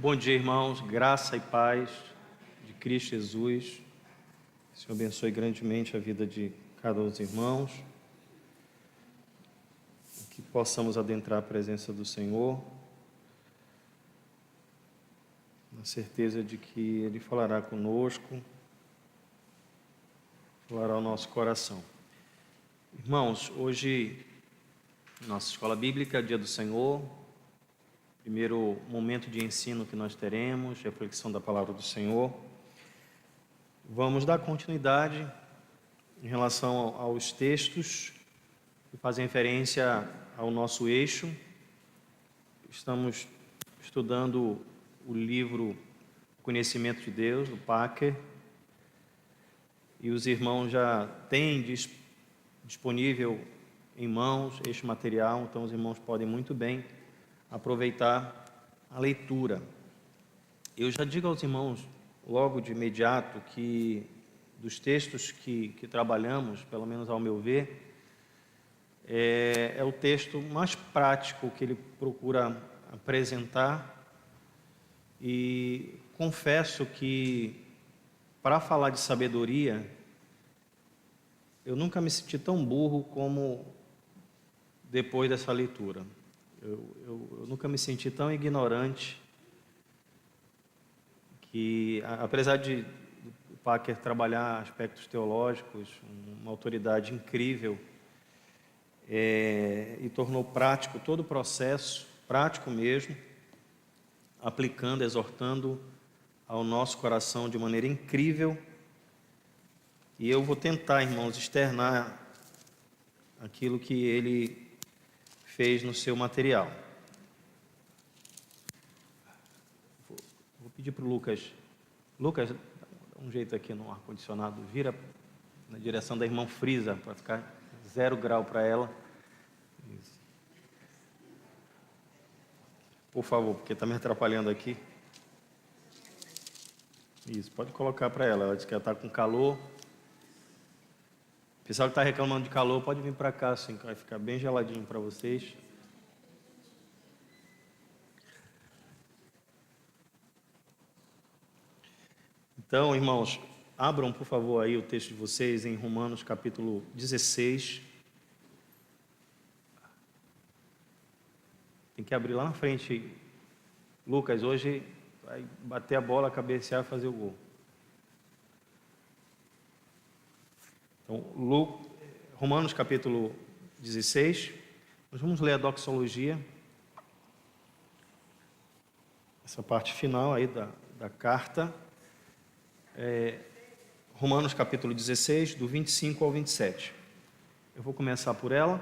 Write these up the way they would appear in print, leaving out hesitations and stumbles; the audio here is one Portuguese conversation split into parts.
Bom dia, irmãos, graça e paz de Cristo Jesus. O Senhor abençoe grandemente a vida de cada um dos irmãos. Que possamos adentrar a presença do Senhor, na certeza de que Ele falará conosco, falará ao nosso coração. Irmãos, hoje, nossa escola bíblica, Dia do Senhor, primeiro momento de ensino que nós teremos, reflexão da palavra do Senhor. Vamos dar continuidade em relação aos textos que fazem referência ao nosso eixo. Estamos estudando o livro Conhecimento de Deus, do Packer, e os irmãos já têm disponível em mãos este material, então os irmãos podem muito bem aproveitar a leitura. Eu já digo aos irmãos logo de imediato que dos textos que trabalhamos, pelo menos ao meu ver, é o texto mais prático que ele procura apresentar, e confesso que para falar de sabedoria eu nunca me senti tão burro como depois dessa leitura. Eu nunca me senti tão ignorante que, apesar de o Packer trabalhar aspectos teológicos, uma autoridade incrível, e tornou prático todo o processo, prático mesmo, aplicando, exortando ao nosso coração de maneira incrível. E eu vou tentar, irmãos, externar aquilo que ele fez no seu material. Vou pedir para o Lucas, dá um jeito aqui no ar-condicionado, vira na direção da irmã Frisa, para ficar 0 grau para ela. Isso. Por favor, porque está me atrapalhando aqui. Isso, pode colocar para ela, ela disse que ela está com calor. O pessoal que está reclamando de calor pode vir para cá, assim, que vai ficar bem geladinho para vocês. Então, irmãos, abram, por favor, aí o texto de vocês em Romanos, capítulo 16. Tem que abrir lá na frente. Lucas, hoje vai bater a bola, cabecear e fazer o gol. Então, Romanos capítulo 16, nós vamos ler a doxologia, essa parte final aí da carta, Romanos capítulo 16, do 25 ao 27. Eu vou começar por ela.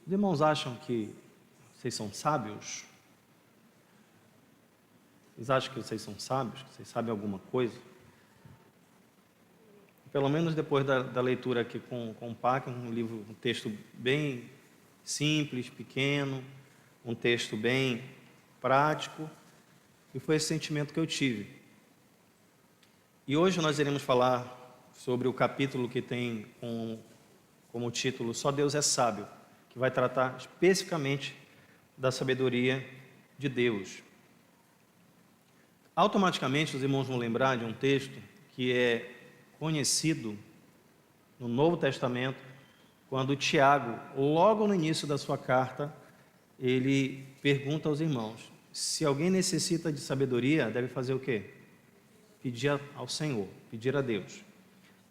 Os irmãos acham que vocês são sábios? Vocês acham que vocês são sábios? Que vocês sabem alguma coisa? Pelo menos depois da leitura aqui com o Pac, um texto bem simples, pequeno, um texto bem prático, e foi esse sentimento que eu tive. E hoje nós iremos falar sobre o capítulo que tem como título Só Deus é Sábio, que vai tratar especificamente da sabedoria de Deus. Automaticamente os irmãos vão lembrar de um texto que é conhecido no Novo Testamento, quando Tiago, logo no início da sua carta, ele pergunta aos irmãos: se alguém necessita de sabedoria, deve fazer o quê? Pedir ao Senhor, pedir a Deus,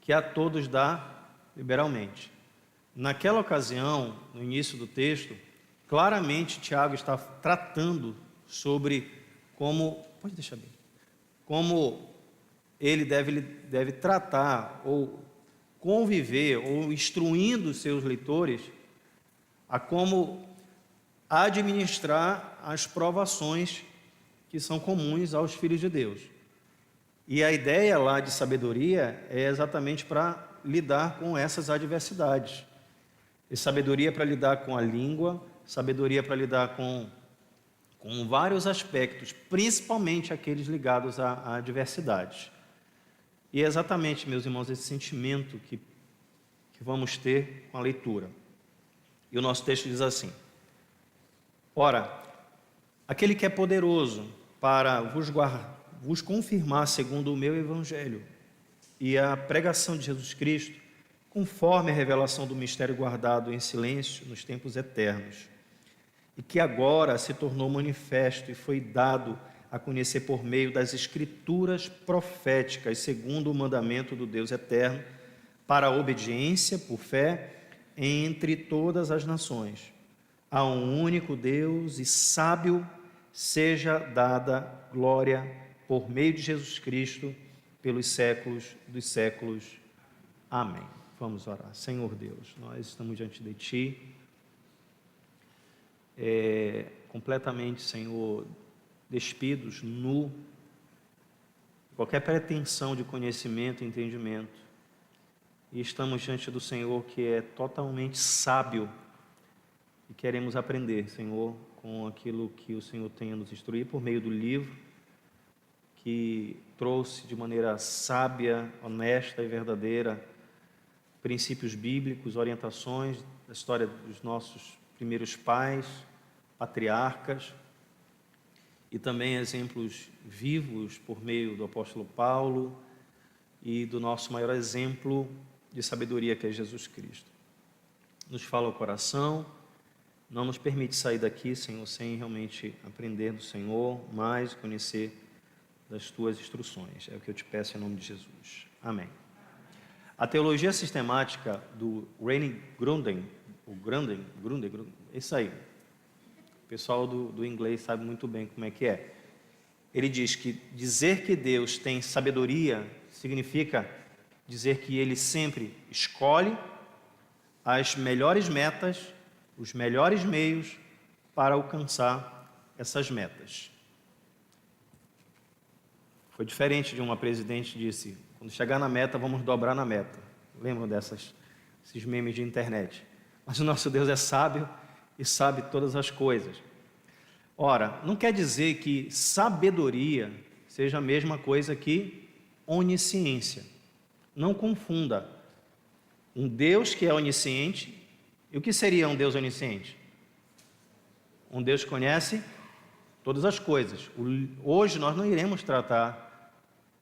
que a todos dá liberalmente. Naquela ocasião, no início do texto, claramente Tiago está tratando sobre como ele deve tratar ou conviver, ou instruindo os seus leitores a como administrar as provações que são comuns aos filhos de Deus. E a ideia lá de sabedoria é exatamente para lidar com essas adversidades. E sabedoria para lidar com a língua, sabedoria para lidar com vários aspectos, principalmente aqueles ligados à adversidade. E é exatamente, meus irmãos, esse sentimento que vamos ter com a leitura. E o nosso texto diz assim: ora, aquele que é poderoso para vos confirmar segundo o meu evangelho e a pregação de Jesus Cristo, conforme a revelação do mistério guardado em silêncio nos tempos eternos, e que agora se tornou manifesto e foi dado a conhecer por meio das escrituras proféticas, segundo o mandamento do Deus eterno, para a obediência por fé entre todas as nações. A um único Deus e sábio seja dada glória por meio de Jesus Cristo, pelos séculos dos séculos. Amém. Vamos orar. Senhor Deus, nós estamos diante de Ti, completamente, Senhor, despidos, nu, qualquer pretensão de conhecimento e entendimento, e estamos diante do Senhor que é totalmente sábio, e queremos aprender, Senhor, com aquilo que o Senhor tem a nos instruir por meio do livro, que trouxe de maneira sábia, honesta e verdadeira princípios bíblicos, orientações da história dos nossos primeiros pais, patriarcas, e também exemplos vivos por meio do apóstolo Paulo e do nosso maior exemplo de sabedoria, que é Jesus Cristo. Nos fala o coração, não nos permite sair daqui, Senhor, sem realmente aprender do Senhor, mais conhecer das Tuas instruções. É o que eu te peço em nome de Jesus. Amém. A teologia sistemática do René Grunden, é isso aí. O pessoal do inglês sabe muito bem como é que é. Ele diz que dizer que Deus tem sabedoria significa dizer que Ele sempre escolhe as melhores metas, os melhores meios para alcançar essas metas. Foi diferente de uma presidente que disse: quando chegar na meta, vamos dobrar na meta. Lembram esses memes de internet? Mas o nosso Deus é sábio e sabe todas as coisas. Ora, não quer dizer que sabedoria seja a mesma coisa que onisciência. Não confunda um Deus que é onisciente. E o que seria um Deus onisciente? Um Deus que conhece todas as coisas. Hoje nós não iremos tratar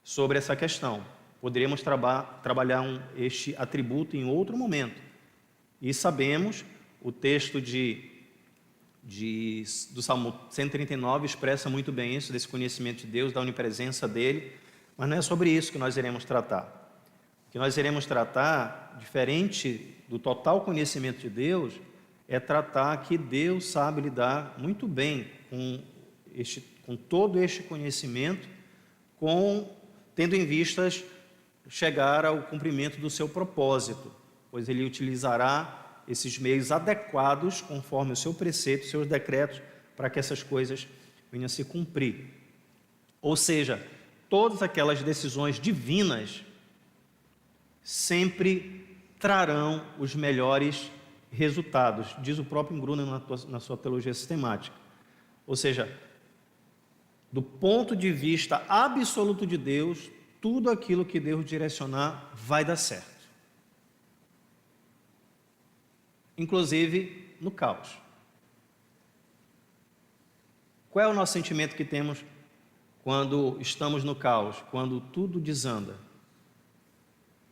sobre essa questão. Poderíamos trabalhar este atributo em outro momento. E sabemos, o texto do Salmo 139 expressa muito bem isso, desse conhecimento de Deus, da onipresença dEle, mas não é sobre isso que nós iremos tratar. O que nós iremos tratar, diferente do total conhecimento de Deus, é tratar que Deus sabe lidar muito bem com todo este conhecimento, tendo em vistas chegar ao cumprimento do seu propósito, pois Ele utilizará esses meios adequados, conforme o seu preceito, seus decretos, para que essas coisas venham a se cumprir. Ou seja, todas aquelas decisões divinas sempre trarão os melhores resultados, diz o próprio Grunden na sua teologia sistemática. Ou seja, do ponto de vista absoluto de Deus, tudo aquilo que Deus direcionar vai dar certo. Inclusive no caos. Qual é o nosso sentimento que temos quando estamos no caos, quando tudo desanda?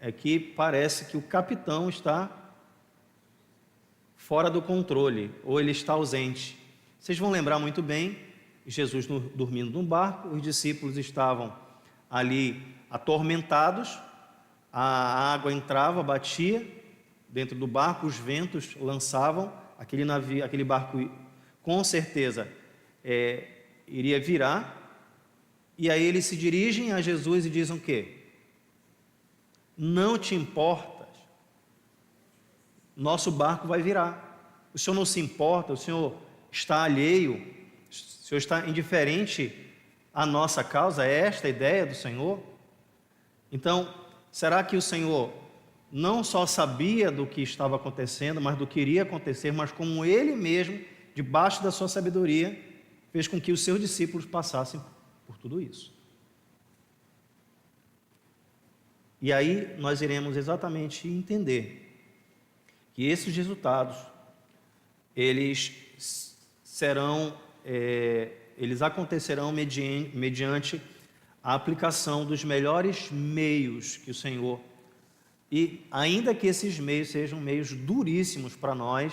É que parece que o capitão está fora do controle, ou ele está ausente. Vocês vão lembrar muito bem, Jesus dormindo num barco, os discípulos estavam ali atormentados, a água entrava, batia dentro do barco, os ventos lançavam, aquele barco com certeza iria virar, e aí eles se dirigem a Jesus e dizem o quê? Não te importas, nosso barco vai virar, o Senhor não se importa, o Senhor está alheio, o Senhor está indiferente à nossa causa, é esta a ideia do Senhor? Então, será que o Senhor não só sabia do que estava acontecendo, mas do que iria acontecer, mas como Ele mesmo, debaixo da sua sabedoria, fez com que os seus discípulos passassem por tudo isso? E aí nós iremos exatamente entender que esses resultados eles eles acontecerão mediante a aplicação dos melhores meios que o Senhor, e ainda que esses meios sejam meios duríssimos para nós,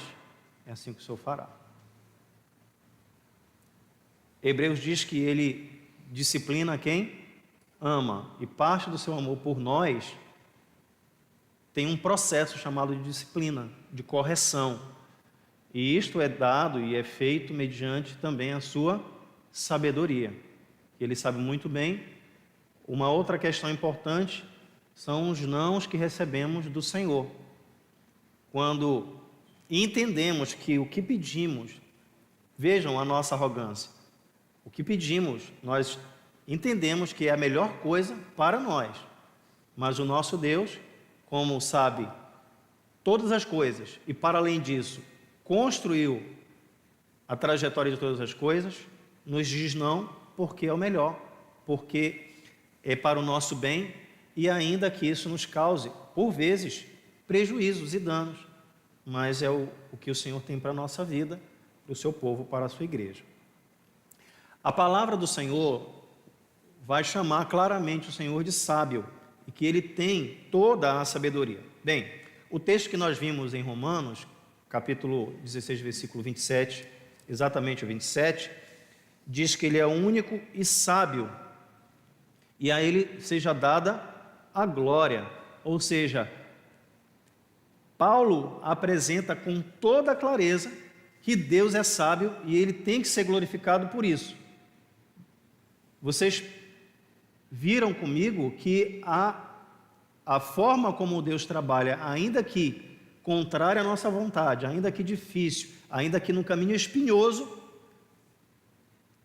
é assim que o Senhor fará. Hebreus diz que Ele disciplina quem ama, e parte do seu amor por nós tem um processo chamado de disciplina, de correção, e isto é dado e é feito mediante também a sua sabedoria. Ele sabe muito bem. Uma outra questão importante são os nãos que recebemos do Senhor. Quando entendemos que o que pedimos, vejam a nossa arrogância, o que pedimos, nós entendemos que é a melhor coisa para nós, mas o nosso Deus, como sabe todas as coisas e para além disso, construiu a trajetória de todas as coisas, nos diz não, porque é o melhor, porque é para o nosso bem, e ainda que isso nos cause, por vezes, prejuízos e danos, mas é o que o Senhor tem para a nossa vida, para o seu povo, para a sua igreja. A palavra do Senhor vai chamar claramente o Senhor de sábio, e que Ele tem toda a sabedoria. Bem, o texto que nós vimos em Romanos, capítulo 16, versículo 27, exatamente o 27, diz que Ele é único e sábio, e a Ele seja dada a glória. Ou seja, Paulo apresenta com toda a clareza que Deus é sábio e Ele tem que ser glorificado por isso. Vocês viram comigo que a forma como Deus trabalha, ainda que contrária à nossa vontade, ainda que difícil, ainda que no caminho espinhoso,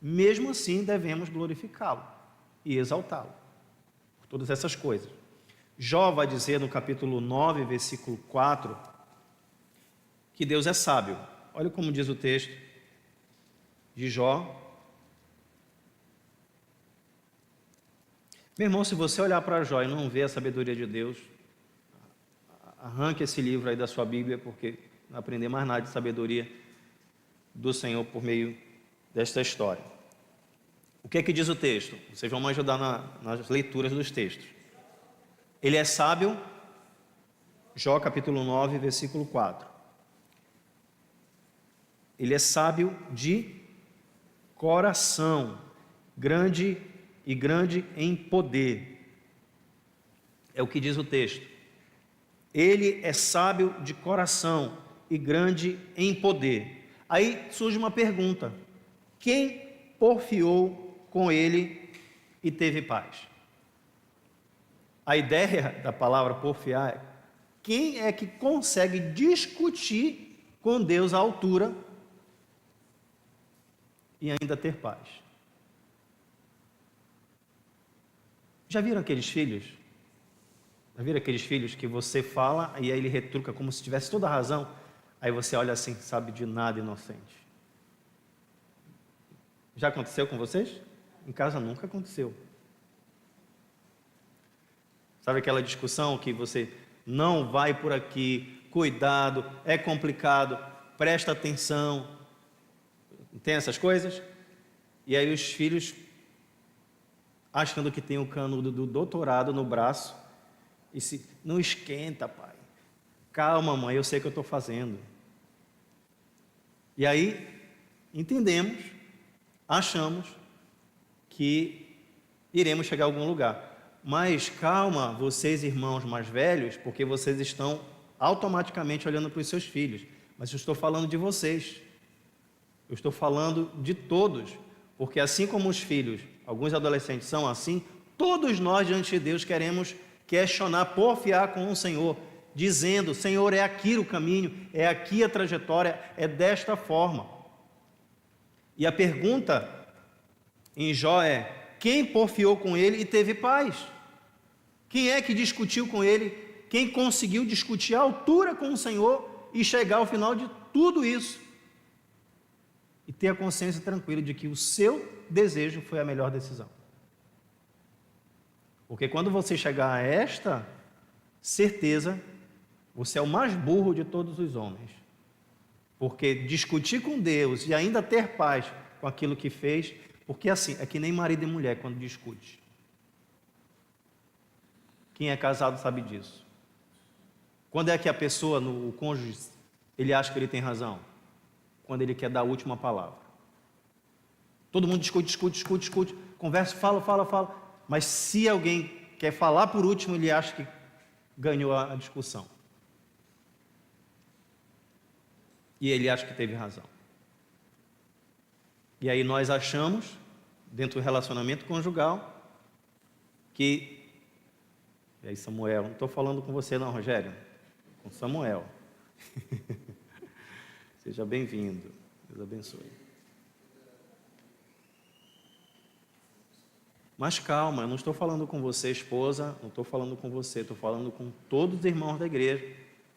mesmo assim devemos glorificá-lo e exaltá-lo por todas essas coisas. Jó vai dizer no capítulo 9, versículo 4, que Deus é sábio. Olha como diz o texto de Jó. Meu irmão, se você olhar para Jó e não ver a sabedoria de Deus, arranque esse livro aí da sua Bíblia, porque não aprender mais nada de sabedoria do Senhor por meio desta história. O que é que diz o texto? Vocês vão me ajudar nas leituras dos textos. Ele é sábio, Jó capítulo 9, versículo 4. Ele é sábio de coração, grande em poder. É o que diz o texto. Ele é sábio de coração e grande em poder. Aí surge uma pergunta: quem porfiou com ele e teve paz? A ideia da palavra porfiar é quem é que consegue discutir com Deus à altura e ainda ter paz. Já viram aqueles filhos? Já viram aqueles filhos que você fala e aí ele retruca como se tivesse toda a razão? Aí você olha assim, sabe de nada, inocente. Já aconteceu com vocês? Em casa nunca aconteceu. Sabe aquela discussão que você não vai por aqui, cuidado, é complicado, presta atenção. Tem essas coisas? E aí os filhos, achando que tem o canudo do doutorado no braço, e se não esquenta, pai. Calma, mãe, eu sei o que eu estou fazendo. E aí entendemos, achamos que iremos chegar a algum lugar. Mas calma, vocês irmãos mais velhos, porque vocês estão automaticamente olhando para os seus filhos. Mas eu estou falando de vocês. Eu estou falando de todos. Porque assim como os filhos, alguns adolescentes são assim, todos nós diante de Deus queremos questionar, porfiar com o Senhor, dizendo: Senhor, é aqui o caminho, é aqui a trajetória, é desta forma. E a pergunta em Jó é: quem porfiou com ele e teve paz? Quem é que discutiu com ele? Quem conseguiu discutir à altura com o Senhor e chegar ao final de tudo isso? E ter a consciência tranquila de que o seu desejo foi a melhor decisão. Porque quando você chegar a esta certeza, você é o mais burro de todos os homens. Porque discutir com Deus e ainda ter paz com aquilo que fez, porque assim, é que nem marido e mulher quando discute. Quem é casado sabe disso. Quando é que a pessoa, o cônjuge, ele acha que ele tem razão? Quando ele quer dar a última palavra. Todo mundo discute, conversa, fala. Mas se alguém quer falar por último, ele acha que ganhou a discussão. E ele acha que teve razão. E aí nós achamos, dentro do relacionamento conjugal, que... E aí, Samuel, não estou falando com você não, Rogério, com Samuel. Seja bem-vindo, Deus abençoe. Mas calma, eu não estou falando com você, esposa, não estou falando com você, estou falando com todos os irmãos da igreja,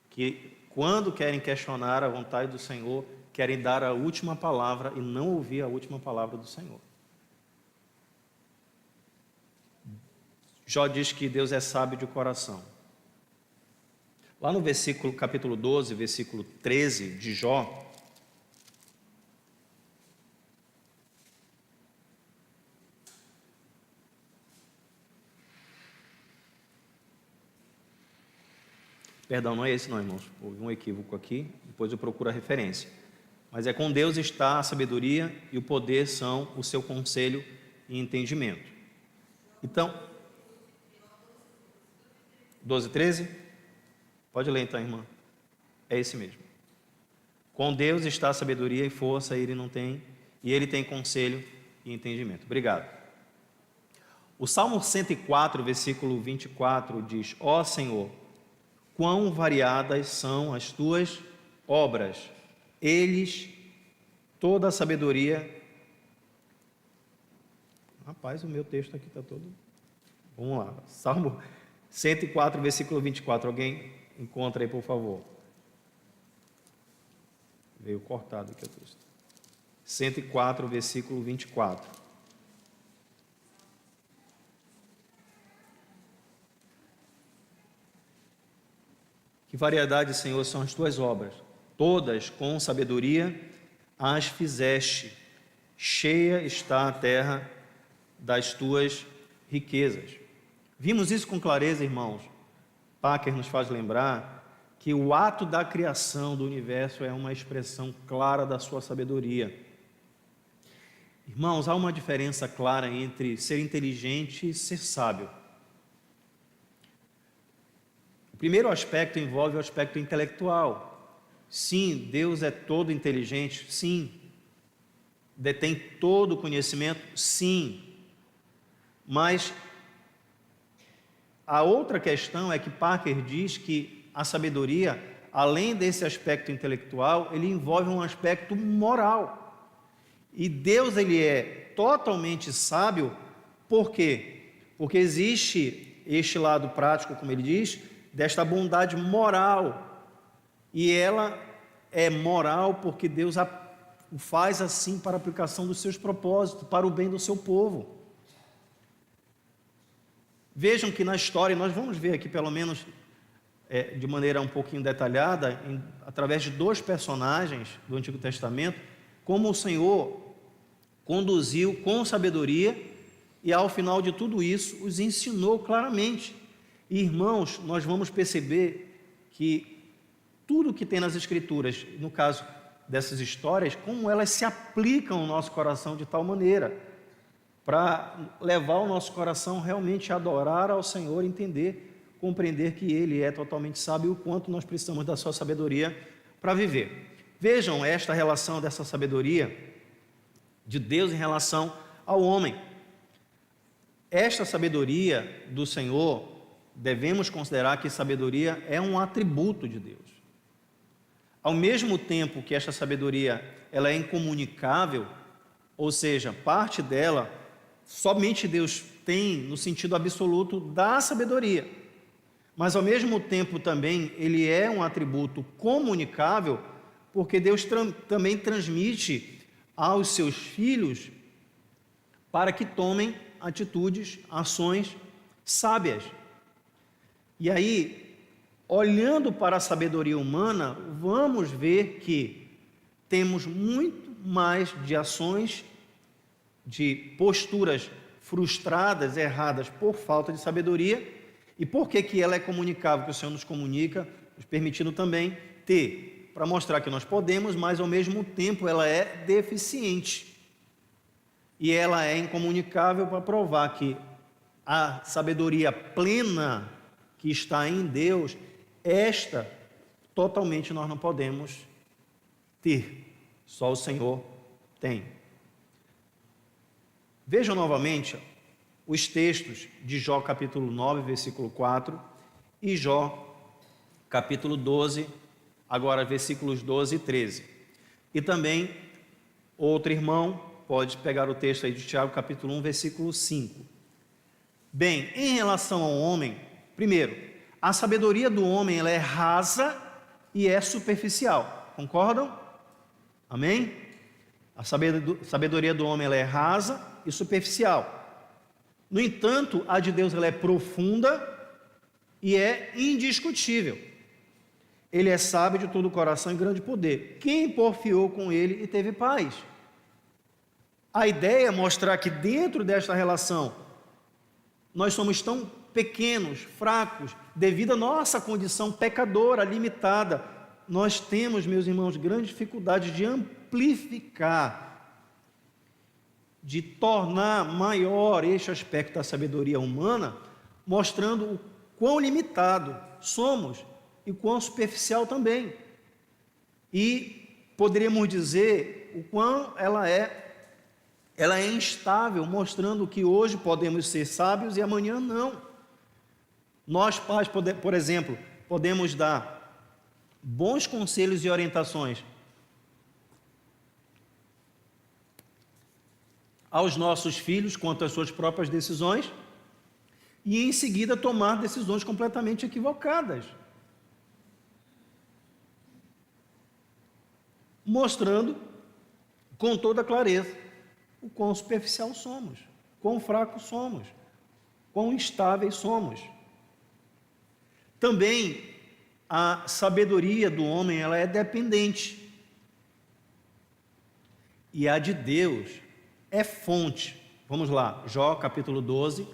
que quando querem questionar a vontade do Senhor, querem dar a última palavra e não ouvir a última palavra do Senhor. Jó diz que Deus é sábio de coração. Lá no capítulo 12, versículo 13 de Jó, perdão, não é esse não, irmãos, houve um equívoco aqui, depois eu procuro a referência. Mas é com Deus está a sabedoria e o poder são o seu conselho e entendimento. Então, 12, 13? Pode ler então, irmã. É esse mesmo. Com Deus está a sabedoria e força, e ele tem conselho e entendimento. Obrigado. O Salmo 104, versículo 24 diz: Ó Senhor, quão variadas são as tuas obras, eles, toda a sabedoria. Rapaz, o meu texto aqui está todo... Vamos lá, Salmo 104, versículo 24, alguém encontra aí, por favor. Veio cortado aqui o texto. 104, versículo 24. Que variedade, Senhor, são as tuas obras. Todas com sabedoria as fizeste. Cheia está a terra das tuas riquezas. Vimos isso com clareza, irmãos. Packer nos faz lembrar que o ato da criação do universo é uma expressão clara da sua sabedoria. Irmãos, há uma diferença clara entre ser inteligente e ser sábio. O primeiro aspecto envolve o aspecto intelectual. Sim, Deus é todo inteligente, sim. Detém todo o conhecimento, sim. Mas a outra questão é que Parker diz que a sabedoria, além desse aspecto intelectual, ele envolve um aspecto moral. E Deus, ele é totalmente sábio, por quê? Porque existe este lado prático, como ele diz, desta bondade moral. E ela é moral porque Deus o faz assim para a aplicação dos seus propósitos, para o bem do seu povo. Vejam que na história, nós vamos ver aqui pelo menos de maneira um pouquinho detalhada, através de dois personagens do Antigo Testamento, como o Senhor conduziu com sabedoria e ao final de tudo isso os ensinou claramente. E, irmãos, nós vamos perceber que tudo que tem nas Escrituras, no caso dessas histórias, como elas se aplicam ao nosso coração de tal maneira, para levar o nosso coração realmente a adorar ao Senhor, entender, compreender que Ele é totalmente sábio e o quanto nós precisamos da sua sabedoria para viver. Vejam esta relação dessa sabedoria de Deus em relação ao homem. Esta sabedoria do Senhor, devemos considerar que sabedoria é um atributo de Deus. Ao mesmo tempo que esta sabedoria ela é incomunicável, ou seja, parte dela somente Deus tem no sentido absoluto da sabedoria, mas ao mesmo tempo também ele é um atributo comunicável, porque Deus também transmite aos seus filhos para que tomem atitudes, ações sábias. E aí, olhando para a sabedoria humana, vamos ver que temos muito mais de ações, de posturas frustradas, erradas por falta de sabedoria. E por que ela é comunicável, que o Senhor nos comunica, nos permitindo também ter, para mostrar que nós podemos, mas ao mesmo tempo ela é deficiente. E ela é incomunicável para provar que a sabedoria plena que está em Deus, esta totalmente nós não podemos ter, só o Senhor tem. Vejam novamente os textos de Jó capítulo 9, versículo 4, e Jó capítulo 12, agora versículos 12 e 13. E também, outro irmão pode pegar o texto aí de Tiago capítulo 1, versículo 5. Bem, em relação ao homem, primeiro, a sabedoria do homem ela é rasa e é superficial, concordam? Amém? A sabedoria do homem ela é rasa e superficial. No entanto, a de Deus ela é profunda e é indiscutível. Ele é sábio de todo o coração e grande poder. Quem porfiou com ele e teve paz? A ideia é mostrar que dentro desta relação nós somos tão pequenos, fracos, devido à nossa condição pecadora, limitada. Nós temos, meus irmãos, grande dificuldade de amplificar, de tornar maior este aspecto da sabedoria humana, mostrando o quão limitado somos e quão superficial também. E poderíamos dizer o quão ela é instável, mostrando que hoje podemos ser sábios e amanhã não. Nós pais, por exemplo, podemos dar bons conselhos e orientações aos nossos filhos quanto às suas próprias decisões e em seguida tomar decisões completamente equivocadas, mostrando com toda clareza o quão superficial somos, quão fracos somos, quão instáveis somos. Também a sabedoria do homem ela é dependente e a de Deus é fonte. Vamos lá, Jó capítulo 12,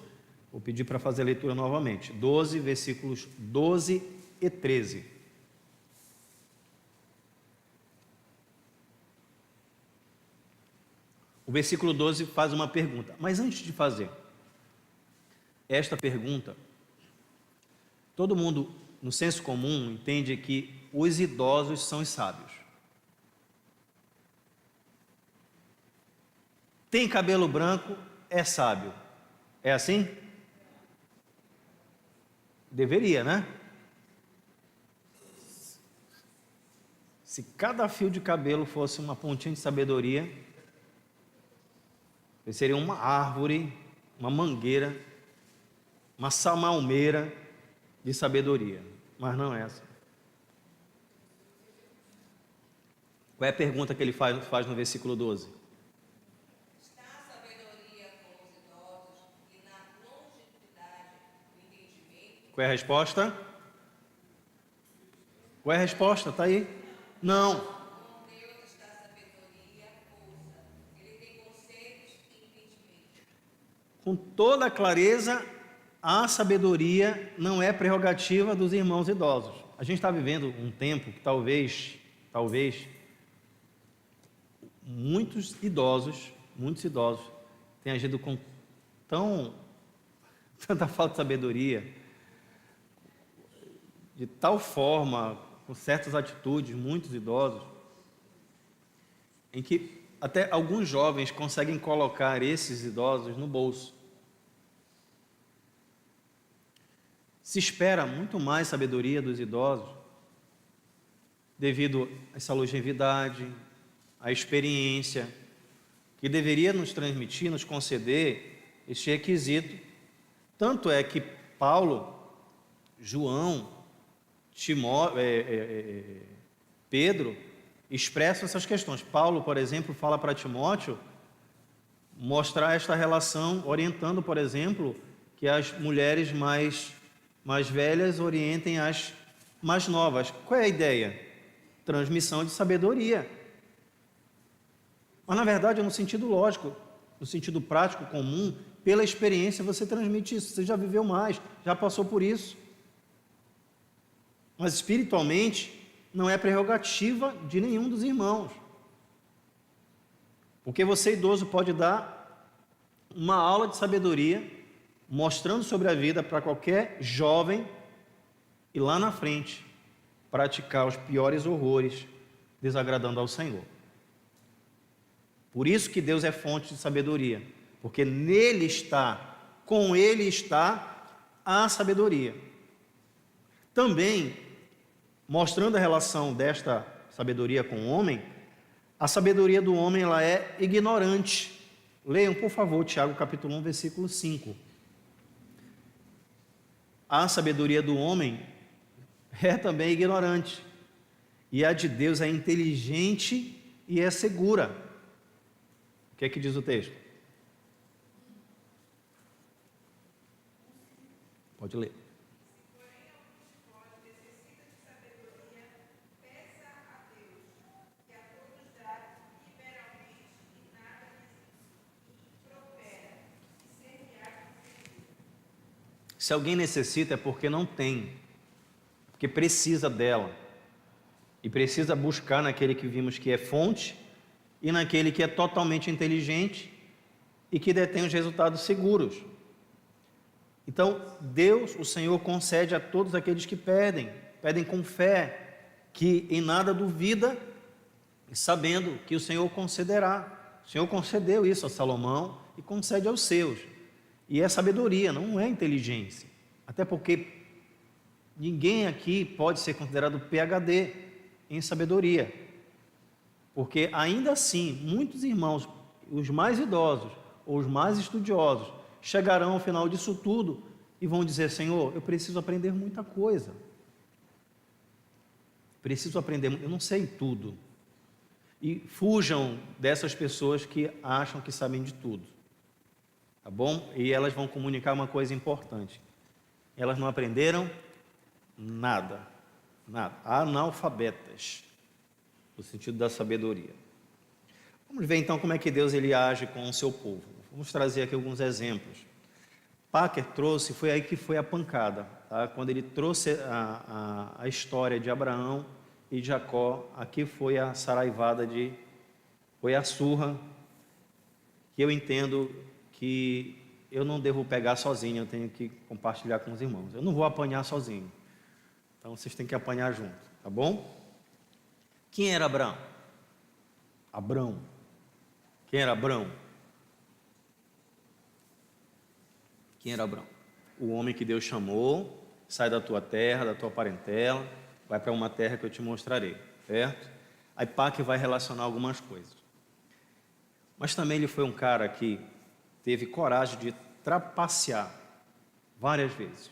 vou pedir para fazer a leitura novamente, 12, versículos 12 e 13. O versículo 12 faz uma pergunta, mas antes de fazer esta pergunta, todo mundo, no senso comum, entende que os idosos são os sábios. Tem cabelo branco, é sábio. É assim? Deveria, né? Se cada fio de cabelo fosse uma pontinha de sabedoria, seria uma árvore, uma mangueira, uma samalmeira de sabedoria. Mas não é assim. Qual é a pergunta que ele faz no versículo 12? Está a sabedoria com os idosos e na longevidade do entendimento? Qual é a resposta? Qual é a resposta? Está aí? Não. Com Deus está a sabedoria, força. Ele tem conselhos e entendimento. Com toda clareza, a sabedoria não é prerrogativa dos irmãos idosos. A gente está vivendo um tempo que talvez, muitos idosos têm agido com tanta falta de sabedoria, de tal forma, com certas atitudes, muitos idosos, em que até alguns jovens conseguem colocar esses idosos no bolso. Se espera muito mais sabedoria dos idosos, devido a essa longevidade, a experiência, que deveria nos transmitir, nos conceder este requisito. Tanto é que Paulo, João, Pedro expressam essas questões. Paulo, por exemplo, fala para Timóteo mostrar esta relação, orientando, por exemplo, que as mulheres mais velhas orientem as mais novas. Qual é a ideia? Transmissão de sabedoria. Mas, na verdade, é no sentido lógico, no sentido prático, comum, pela experiência você transmite isso. Você já viveu mais, já passou por isso. Mas, espiritualmente, não é prerrogativa de nenhum dos irmãos. Porque você, idoso, pode dar uma aula de sabedoria, mostrando sobre a vida para qualquer jovem, e lá na frente praticar os piores horrores, desagradando ao Senhor. Por isso que Deus é fonte de sabedoria, porque nele está, com ele está a sabedoria. Também, mostrando a relação desta sabedoria com o homem, a sabedoria do homem ela é ignorante. Leiam, por favor, Tiago capítulo 1, versículo 5. A sabedoria do homem é também ignorante, e a de Deus é inteligente e é segura. O que é que diz o texto? Pode ler. Se alguém necessita é porque não tem, porque precisa dela, e precisa buscar naquele que vimos que é fonte, e naquele que é totalmente inteligente, e que detém os resultados seguros. Então, Deus, o Senhor, concede a todos aqueles que pedem com fé, que em nada duvida, sabendo que o Senhor concederá. O Senhor concedeu isso a Salomão, e concede aos seus. E é sabedoria, não é inteligência. Até porque ninguém aqui pode ser considerado PhD em sabedoria. Porque ainda assim, muitos irmãos, os mais idosos ou os mais estudiosos, chegarão ao final disso tudo e vão dizer: Senhor, eu preciso aprender muita coisa. Preciso aprender, eu não sei tudo. E fujam dessas pessoas que acham que sabem de tudo. Tá bom? E elas vão comunicar uma coisa importante. Elas não aprenderam nada. Nada. Analfabetas. No sentido da sabedoria. Vamos ver então como é que Deus ele age com o seu povo. Vamos trazer aqui alguns exemplos. Packer trouxe, foi aí que foi a pancada. Tá? Quando ele trouxe a história de Abraão e Jacó, aqui foi a saraivada foi a surra, que eu entendo que eu não devo pegar sozinho, eu tenho que compartilhar com os irmãos. Eu não vou apanhar sozinho. Então vocês têm que apanhar junto, tá bom? Quem era Abraão? Abrão. Quem era Abrão? Quem era Abrão? O homem que Deus chamou, sai da tua terra, da tua parentela, vai para uma terra que eu te mostrarei, certo? Aí Paque vai relacionar algumas coisas. Mas também ele foi um cara que teve coragem de trapacear várias vezes,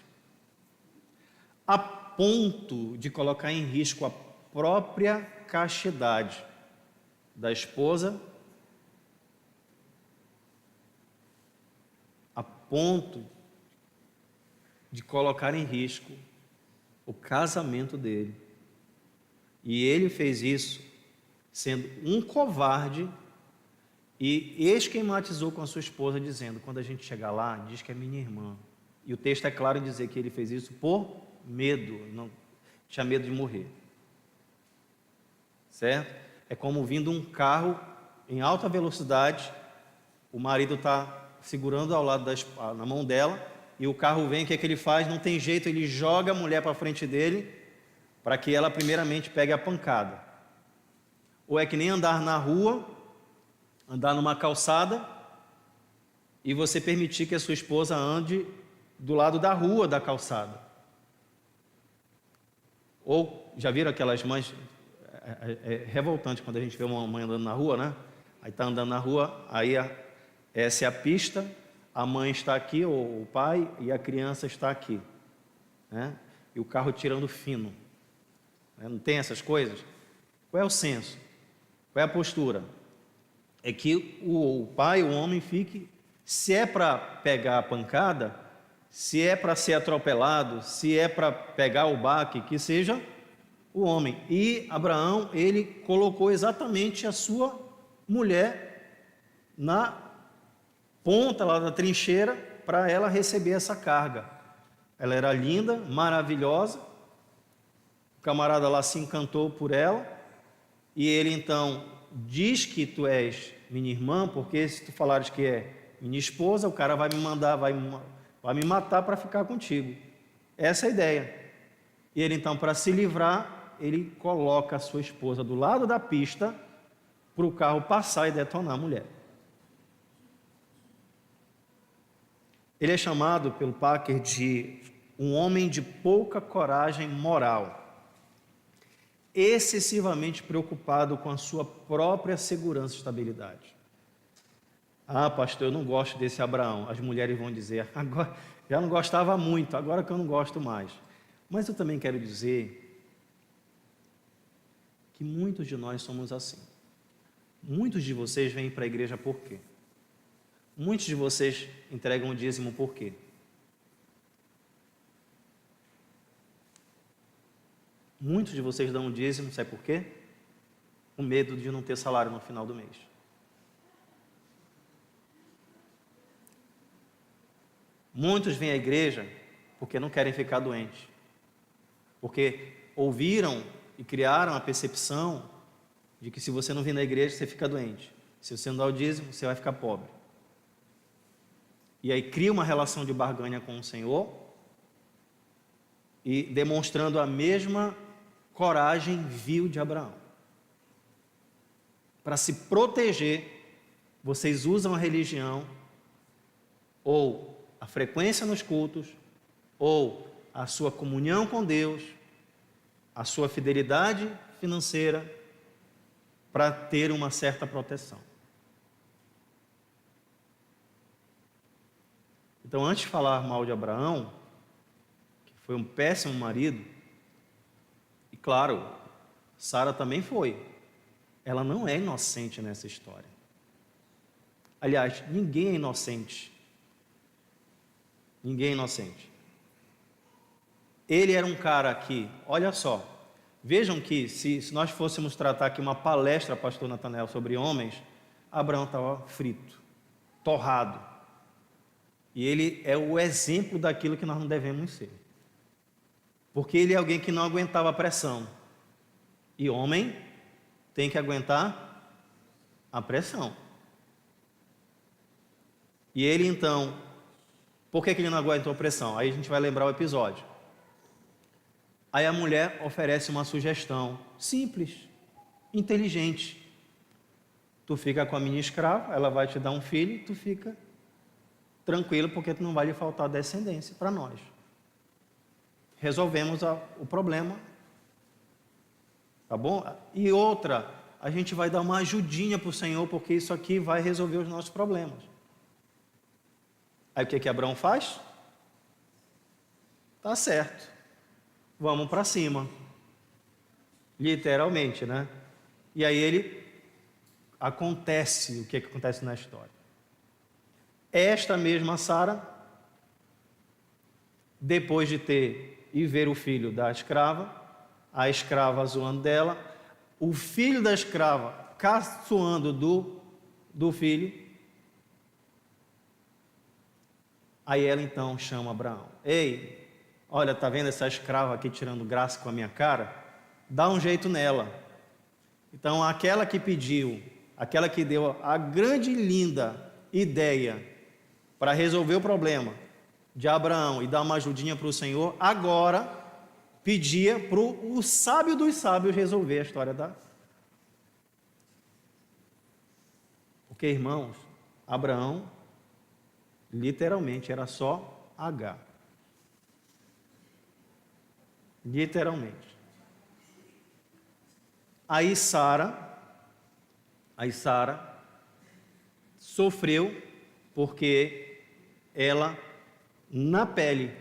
a ponto de colocar em risco a própria castidade da esposa, a ponto de colocar em risco o casamento dele. E ele fez isso sendo um covarde e esquematizou com a sua esposa, dizendo: quando a gente chegar lá, diz que é minha irmã. E o texto é claro em dizer que ele fez isso por medo, não tinha medo de morrer. Certo? É como vindo um carro em alta velocidade, o marido está segurando ao lado na mão dela, e o carro vem, o que é que ele faz? Não tem jeito, ele joga a mulher para frente dele, para que ela primeiramente pegue a pancada. Ou é que nem andar na rua, andar numa calçada, e você permitir que a sua esposa ande do lado da rua da calçada. Ou, já viram aquelas mães, é revoltante quando a gente vê uma mãe andando na rua, né? Aí está andando na rua, aí essa é a pista, a mãe está aqui, ou o pai, e a criança está aqui, né? E o carro tirando fino, né? Não tem essas coisas? Qual é o senso? Qual é a postura? É que o pai, o homem, fique, se é para pegar a pancada, se é para ser atropelado, se é para pegar o baque, que seja o homem. E Abraão, ele colocou exatamente a sua mulher na ponta lá da trincheira para ela receber essa carga. Ela era linda, maravilhosa, o camarada lá se encantou por ela, e ele então diz que tu és minha irmã, porque se tu falares que é minha esposa, o cara vai me mandar, vai me matar para ficar contigo. Essa é a ideia. E ele então, para se livrar, ele coloca a sua esposa do lado da pista para o carro passar e detonar a mulher. Ele é chamado pelo Packer de um homem de pouca coragem moral, excessivamente preocupado com a sua própria segurança e estabilidade. Ah, pastor, eu não gosto desse Abraão. As mulheres vão dizer, agora já não gostava muito, agora que eu não gosto mais. Mas eu também quero dizer que muitos de nós somos assim. Muitos de vocês vêm para a igreja por quê? Muitos de vocês entregam o dízimo por quê? Muitos de vocês dão o dízimo, sabe por quê? Com medo de não ter salário no final do mês. Muitos vêm à igreja porque não querem ficar doentes. Porque ouviram e criaram a percepção de que se você não vir na igreja, você fica doente. Se você não dá o dízimo, você vai ficar pobre. E aí cria uma relação de barganha com o Senhor e demonstrando a mesma coragem vil de Abraão. Para se proteger, vocês usam a religião ou a frequência nos cultos ou a sua comunhão com Deus, a sua fidelidade financeira para ter uma certa proteção. Então, antes de falar mal de Abraão, que foi um péssimo marido, e claro, Sara também foi, ela não é inocente nessa história. Aliás, ninguém é inocente. Ninguém é inocente. Ele era um cara que, olha só, vejam que se nós fôssemos tratar aqui uma palestra, pastor Natanael, sobre homens, Abraão estava frito, torrado. E ele é o exemplo daquilo que nós não devemos ser. Porque ele é alguém que não aguentava a pressão. E homem tem que aguentar a pressão. E ele então, por que ele não aguentou a pressão? Aí a gente vai lembrar o episódio. Aí a mulher oferece uma sugestão simples, inteligente. Tu fica com a minha escrava, ela vai te dar um filho, tu fica tranquilo, porque não vai lhe faltar descendência para nós. Resolvemos o problema, tá bom? E outra, a gente vai dar uma ajudinha para o Senhor, porque isso aqui vai resolver os nossos problemas. Aí o que Abraão faz? Tá certo, vamos para cima, literalmente, né? E aí acontece o que acontece na história. Esta mesma Sara, depois de ter e ver o filho da escrava, a escrava zoando dela, o filho da escrava caçoando do filho, aí ela então chama Abraão. Ei, olha, tá vendo essa escrava aqui tirando graça com a minha cara? Dá um jeito nela. Então aquela que pediu, aquela que deu a grande e linda ideia para resolver o problema de Abraão e dar uma ajudinha para o Senhor, agora pedia para o sábio dos sábios resolver a história da... Porque, irmãos, Abraão literalmente era só H. Literalmente. Aí Sara sofreu porque ela, na pele,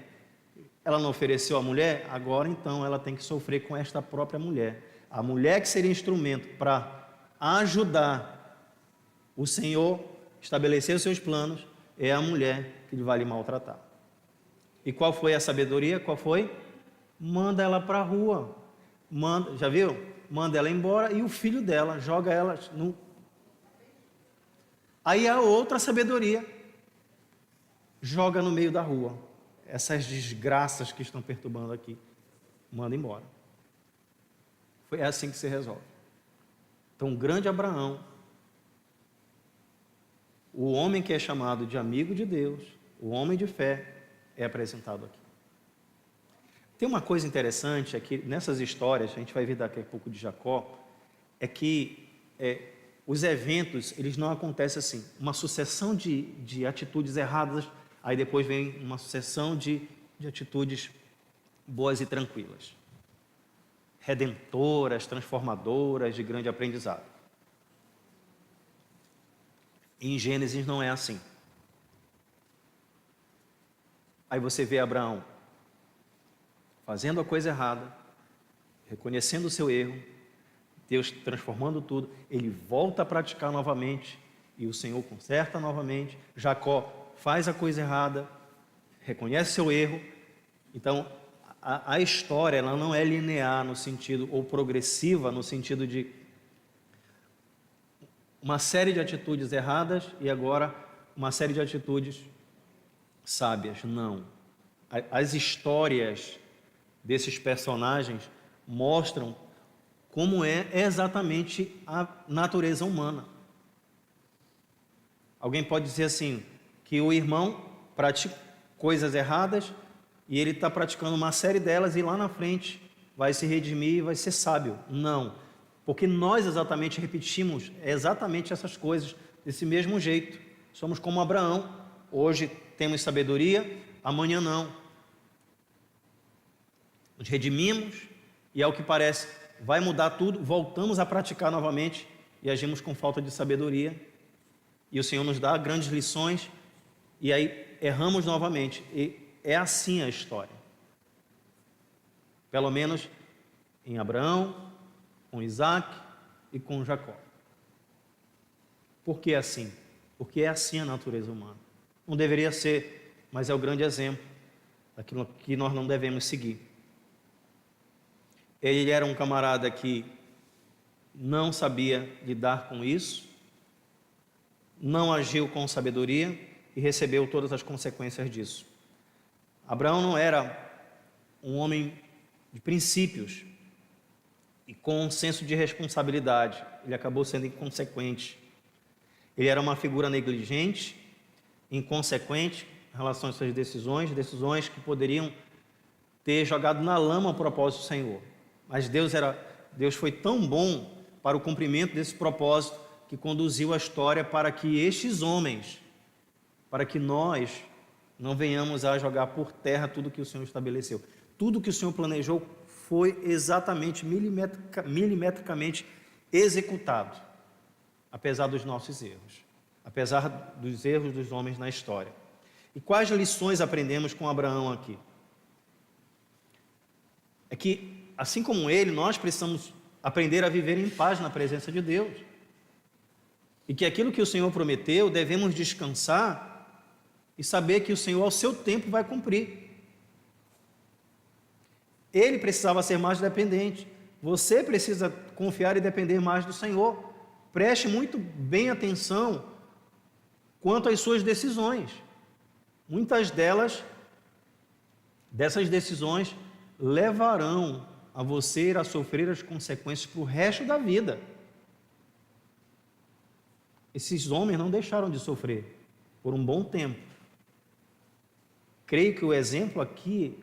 ela não ofereceu à mulher, agora então ela tem que sofrer com esta própria mulher. A mulher que seria instrumento para ajudar o Senhor a estabelecer os seus planos, é a mulher que ele vai lhe maltratar. E qual foi a sabedoria? Qual foi? Manda ela para a rua. Já viu? Manda ela embora e o filho dela, joga ela Aí a outra sabedoria joga no meio da rua. Essas desgraças que estão perturbando aqui, manda embora. É assim que se resolve. Então, o grande Abraão, o homem que é chamado de amigo de Deus, o homem de fé, é apresentado aqui. Tem uma coisa interessante, é que nessas histórias, a gente vai ver daqui a pouco de Jacó, é que os eventos, eles não acontecem assim, uma sucessão de atitudes erradas, aí depois vem uma sucessão de atitudes boas e tranquilas, redentoras, transformadoras, de grande aprendizado. Em Gênesis não é assim. Aí você vê Abraão fazendo a coisa errada, reconhecendo o seu erro, Deus transformando tudo, ele volta a praticar novamente, e o Senhor conserta novamente. Jacó faz a coisa errada, reconhece seu erro. Então, a história ela não é linear no sentido, ou progressiva no sentido de uma série de atitudes erradas e agora uma série de atitudes sábias. Não. As histórias desses personagens mostram como é exatamente a natureza humana. Alguém pode dizer assim, que o irmão pratica coisas erradas e ele está praticando uma série delas e lá na frente vai se redimir e vai ser sábio. Não, porque nós exatamente repetimos exatamente essas coisas desse mesmo jeito. Somos como Abraão, hoje temos sabedoria, amanhã não. Nos redimimos e ao que parece vai mudar tudo, voltamos a praticar novamente e agimos com falta de sabedoria. E o Senhor nos dá grandes lições e aí erramos novamente. E é assim a história. Pelo menos em Abraão, com Isaac e com Jacó. Por que assim? Porque é assim a natureza humana. Não deveria ser, mas é o grande exemplo daquilo que nós não devemos seguir. Ele era um camarada que não sabia lidar com isso, não agiu com sabedoria e recebeu todas as consequências disso. Abraão não era um homem de princípios e com um senso de responsabilidade. Ele acabou sendo inconsequente. Ele era uma figura negligente, inconsequente em relação às suas decisões que poderiam ter jogado na lama o propósito do Senhor. Mas Deus foi tão bom para o cumprimento desse propósito que conduziu a história para que estes homens, para que nós não venhamos a jogar por terra tudo que o Senhor estabeleceu. Tudo que o Senhor planejou foi exatamente, milimetricamente executado, apesar dos nossos erros, apesar dos erros dos homens na história. E quais lições aprendemos com Abraão aqui? É que assim como ele, nós precisamos aprender a viver em paz na presença de Deus. E que aquilo que o Senhor prometeu, devemos descansar e saber que o Senhor, ao seu tempo, vai cumprir. Ele precisava ser mais dependente. Você precisa confiar e depender mais do Senhor. Preste muito bem atenção quanto às suas decisões. Muitas dessas decisões, levarão a você ir a sofrer as consequências para o resto da vida. Esses homens não deixaram de sofrer por um bom tempo. Creio que o exemplo aqui,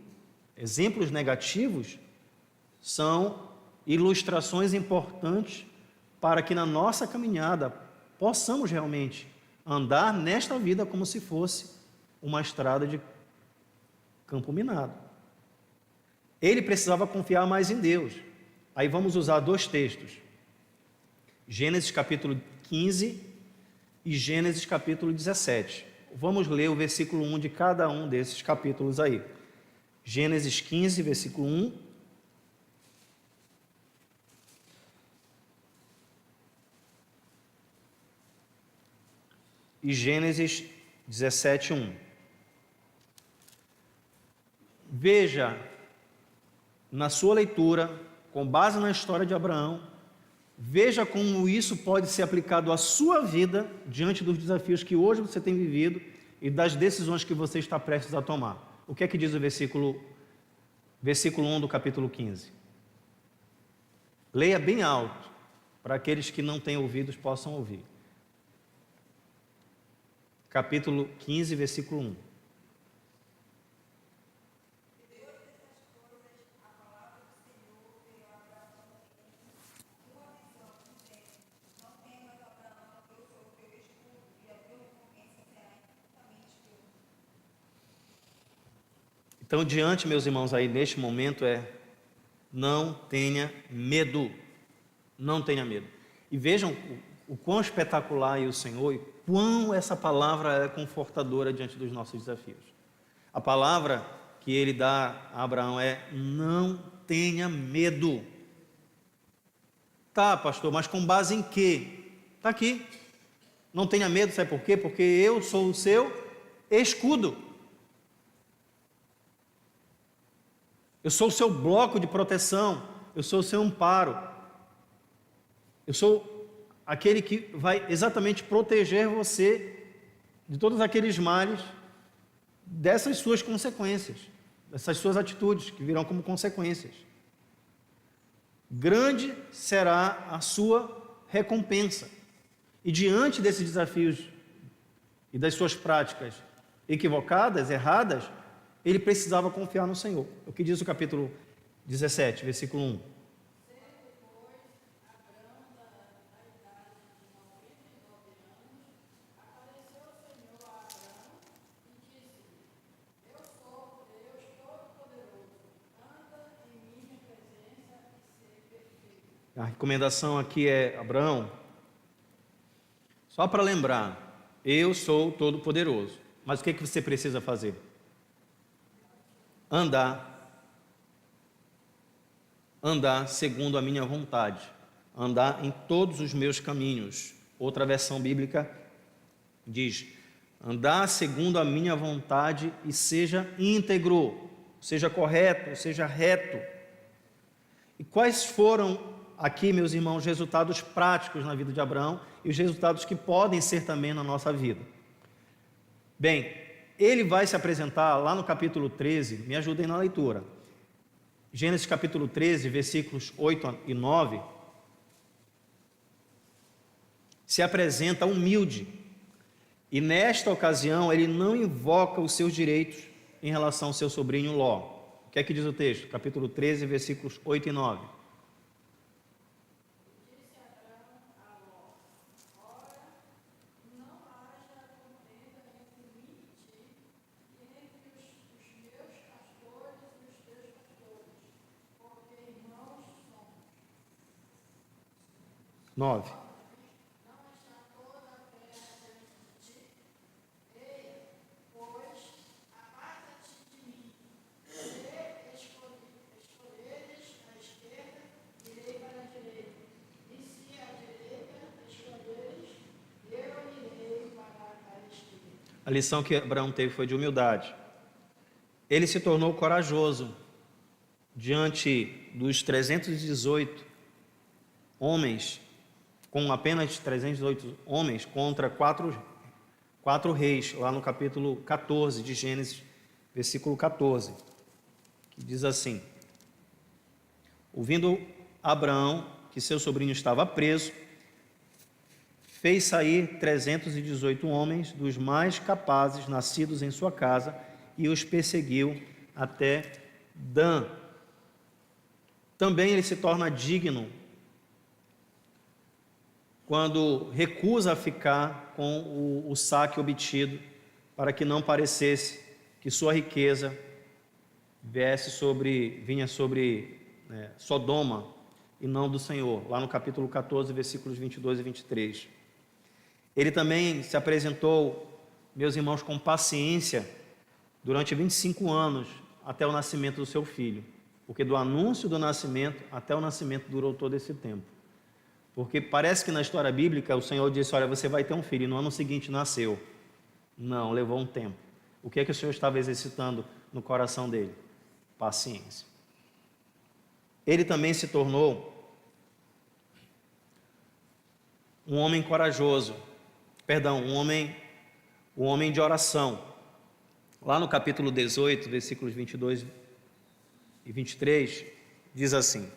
exemplos negativos, são ilustrações importantes para que na nossa caminhada possamos realmente andar nesta vida como se fosse uma estrada de campo minado. Ele precisava confiar mais em Deus. Aí vamos usar dois textos. Gênesis capítulo 15 e Gênesis capítulo 17. Vamos ler o versículo 1 de cada um desses capítulos aí. Gênesis 15, versículo 1. E Gênesis 17, 1. Veja na sua leitura, com base na história de Abraão, Veja como isso pode ser aplicado à sua vida diante dos desafios que hoje você tem vivido e das decisões que você está prestes a tomar. O que é que diz o versículo 1 do capítulo 15? Leia bem alto, para aqueles que não têm ouvidos possam ouvir. Capítulo 15, versículo 1. Então, diante, meus irmãos, aí neste momento não tenha medo. Não tenha medo. E vejam o quão espetacular é o Senhor e quão essa palavra é confortadora diante dos nossos desafios. A palavra que ele dá a Abraão é: não tenha medo. Tá, pastor, mas com base em quê? Está aqui. Não tenha medo, sabe por quê? Porque eu sou o seu escudo. Eu sou o seu bloco de proteção, eu sou o seu amparo, eu sou aquele que vai exatamente proteger você de todos aqueles males, dessas suas consequências, dessas suas atitudes que virão como consequências. Grande será a sua recompensa. E diante desses desafios e das suas práticas equivocadas, erradas, ele precisava confiar no Senhor. O que diz o capítulo 17, versículo 1. A recomendação aqui é: Abraão, só para lembrar, eu sou todo-poderoso. Mas o que você precisa fazer? Andar segundo a minha vontade, andar em todos os meus caminhos. Outra versão bíblica diz: andar segundo a minha vontade e seja íntegro, seja correto, seja reto. E quais foram aqui, meus irmãos, resultados práticos na vida de Abraão e os resultados que podem ser também na nossa vida? Bem, ele vai se apresentar lá no capítulo 13, me ajudem na leitura. Gênesis capítulo 13, versículos 8 e 9, se apresenta humilde. E nesta ocasião ele não invoca os seus direitos em relação ao seu sobrinho Ló. O que é que diz o texto? Capítulo 13, versículos 8 e 9. Nove. A lição que Abraão teve foi de humildade. Ele se tornou corajoso diante dos 318 homens, com apenas 318 homens contra quatro reis, lá no capítulo 14 de Gênesis, versículo 14, que diz assim: ouvindo Abraão que seu sobrinho estava preso, fez sair 318 homens dos mais capazes nascidos em sua casa e os perseguiu até Dan. Também ele se torna digno quando recusa ficar com o saque obtido, para que não parecesse que sua riqueza vinha sobre Sodoma e não do Senhor, lá no capítulo 14, versículos 22 e 23. Ele também se apresentou, meus irmãos, com paciência durante 25 anos, até o nascimento do seu filho, porque do anúncio do nascimento até o nascimento durou todo esse tempo. Porque parece que na história bíblica o Senhor disse: olha, você vai ter um filho, e no ano seguinte nasceu. Não, levou um tempo. O que é que o Senhor estava exercitando no coração dele? Paciência. Ele também se tornou um homem corajoso, um homem de oração. Lá no capítulo 18, versículos 22 e 23, diz assim: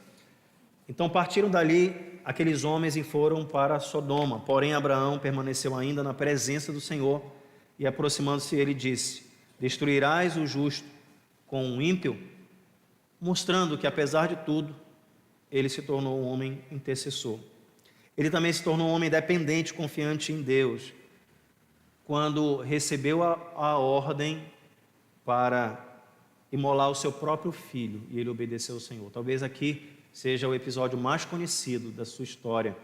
então partiram dali aqueles homens e foram para Sodoma, porém Abraão permaneceu ainda na presença do Senhor, e aproximando-se ele disse: destruirás o justo com o ímpio? Mostrando que apesar de tudo, ele se tornou um homem intercessor. Ele também se tornou um homem dependente, confiante em Deus, quando recebeu a ordem para imolar o seu próprio filho, e ele obedeceu ao Senhor. Talvez aqui seja o episódio mais conhecido da sua história,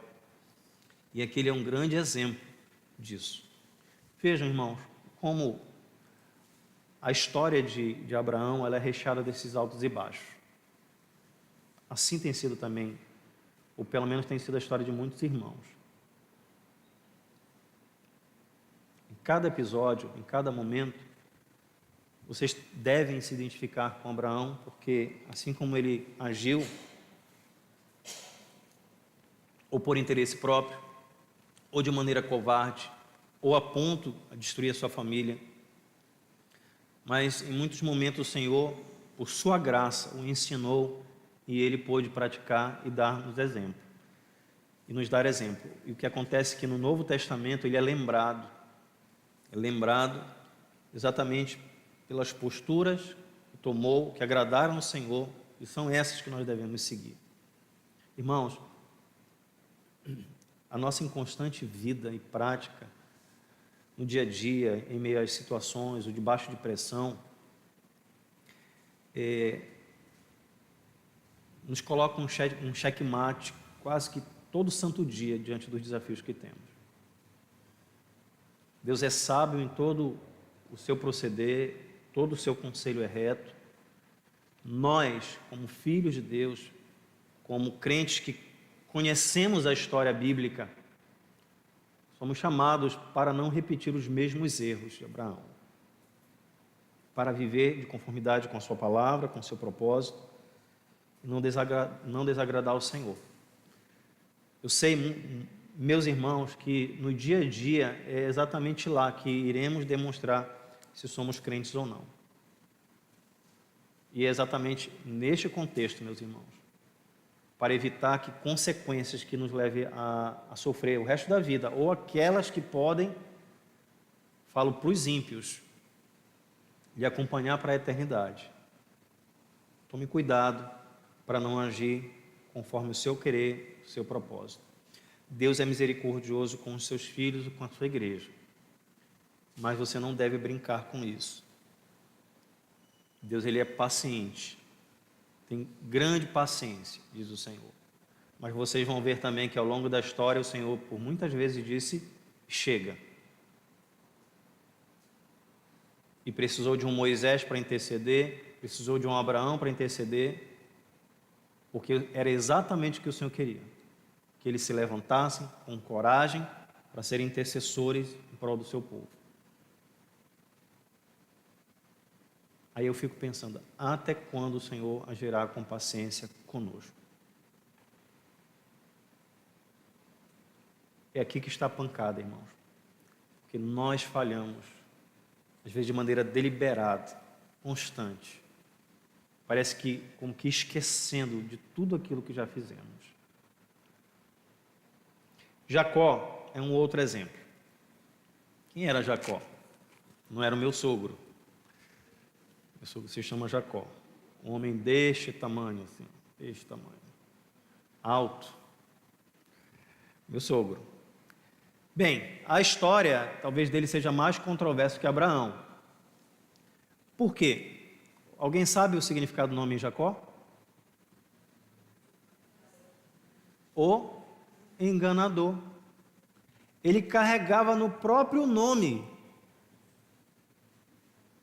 e aqui ele é um grande exemplo disso. Vejam, irmãos, como a história de Abraão ela é recheada desses altos e baixos. Assim tem sido também, ou pelo menos tem sido a história de muitos irmãos. Em cada episódio, em cada momento, vocês devem se identificar com Abraão, porque assim como ele agiu, ou por interesse próprio, ou de maneira covarde, ou a ponto de destruir a sua família, mas em muitos momentos o Senhor, por sua graça, o ensinou e ele pôde praticar e dar-nos exemplo. E nos dar exemplo. E o que acontece é que no Novo Testamento ele é lembrado exatamente pelas posturas que tomou, que agradaram ao Senhor, e são essas que nós devemos seguir. Irmãos, a nossa inconstante vida e prática, no dia a dia, em meio às situações, ou debaixo de pressão, nos coloca um checkmate quase que todo santo dia diante dos desafios que temos. Deus é sábio em todo o seu proceder, todo o seu conselho é reto. Nós, como filhos de Deus, como crentes que conhecemos a história bíblica, somos chamados para não repetir os mesmos erros de Abraão, para viver de conformidade com a sua palavra, com o seu propósito, e não desagradar ao Senhor. Eu sei, meus irmãos, que no dia a dia é exatamente lá que iremos demonstrar se somos crentes ou não. E é exatamente neste contexto, meus irmãos, para evitar que consequências que nos levem a sofrer o resto da vida, ou aquelas que podem, falo para os ímpios, lhe acompanhar para a eternidade. Tome cuidado para não agir conforme o seu querer, o seu propósito. Deus é misericordioso com os seus filhos e com a sua igreja, mas você não deve brincar com isso. Deus, ele é paciente, tem grande paciência, diz o Senhor. Mas vocês vão ver também que ao longo da história o Senhor por muitas vezes disse: chega. E precisou de um Moisés para interceder, precisou de um Abraão para interceder, porque era exatamente o que o Senhor queria, que eles se levantassem com coragem para serem intercessores em prol do seu povo. Aí eu fico pensando, até quando o Senhor agirá com paciência conosco? É aqui que está a pancada, irmãos. Porque nós falhamos, às vezes de maneira deliberada, constante. Parece que, como que esquecendo de tudo aquilo que já fizemos. Jacó é um outro exemplo. Quem era Jacó? Não era o meu sogro. Meu sogro se chama Jacó. Um homem deste tamanho, assim, deste tamanho. Alto. Meu sogro. Bem, a história talvez dele seja mais controversa que Abraão. Por quê? Alguém sabe o significado do nome Jacó? O enganador. Ele carregava no próprio nome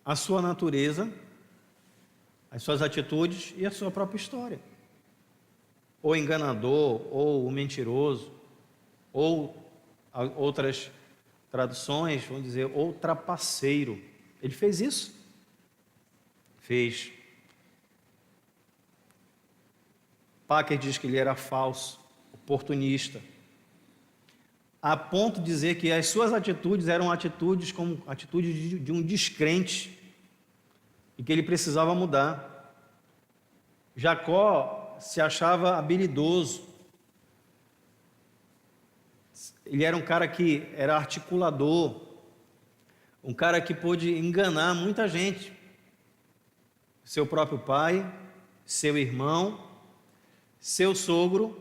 a sua natureza, as suas atitudes e a sua própria história. Ou enganador, ou mentiroso, ou outras traduções vão dizer ou trapaceiro. Ele fez isso? Fez. Packer diz que ele era falso, oportunista. a ponto de dizer que as suas atitudes eram atitudes como atitudes de um descrente e que ele precisava mudar. Jacó se achava habilidoso. Ele era um cara que era articulador, um cara que pôde enganar muita gente. Seu próprio pai, seu irmão, seu sogro,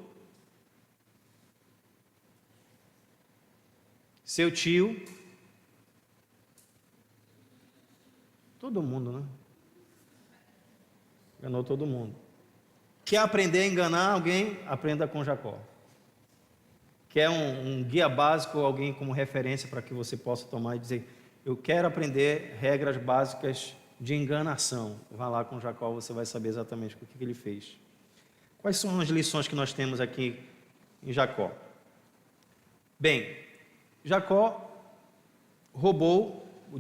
seu tio, todo mundo, né? Enganou todo mundo. Quer aprender a enganar alguém? Aprenda com Jacó. Quer um guia básico, alguém como referência para que você possa tomar e dizer: eu quero aprender regras básicas de enganação. Vá lá com Jacó, você vai saber exatamente o que ele fez. Quais são as lições que nós temos aqui em Jacó? Bem, Jacó roubou o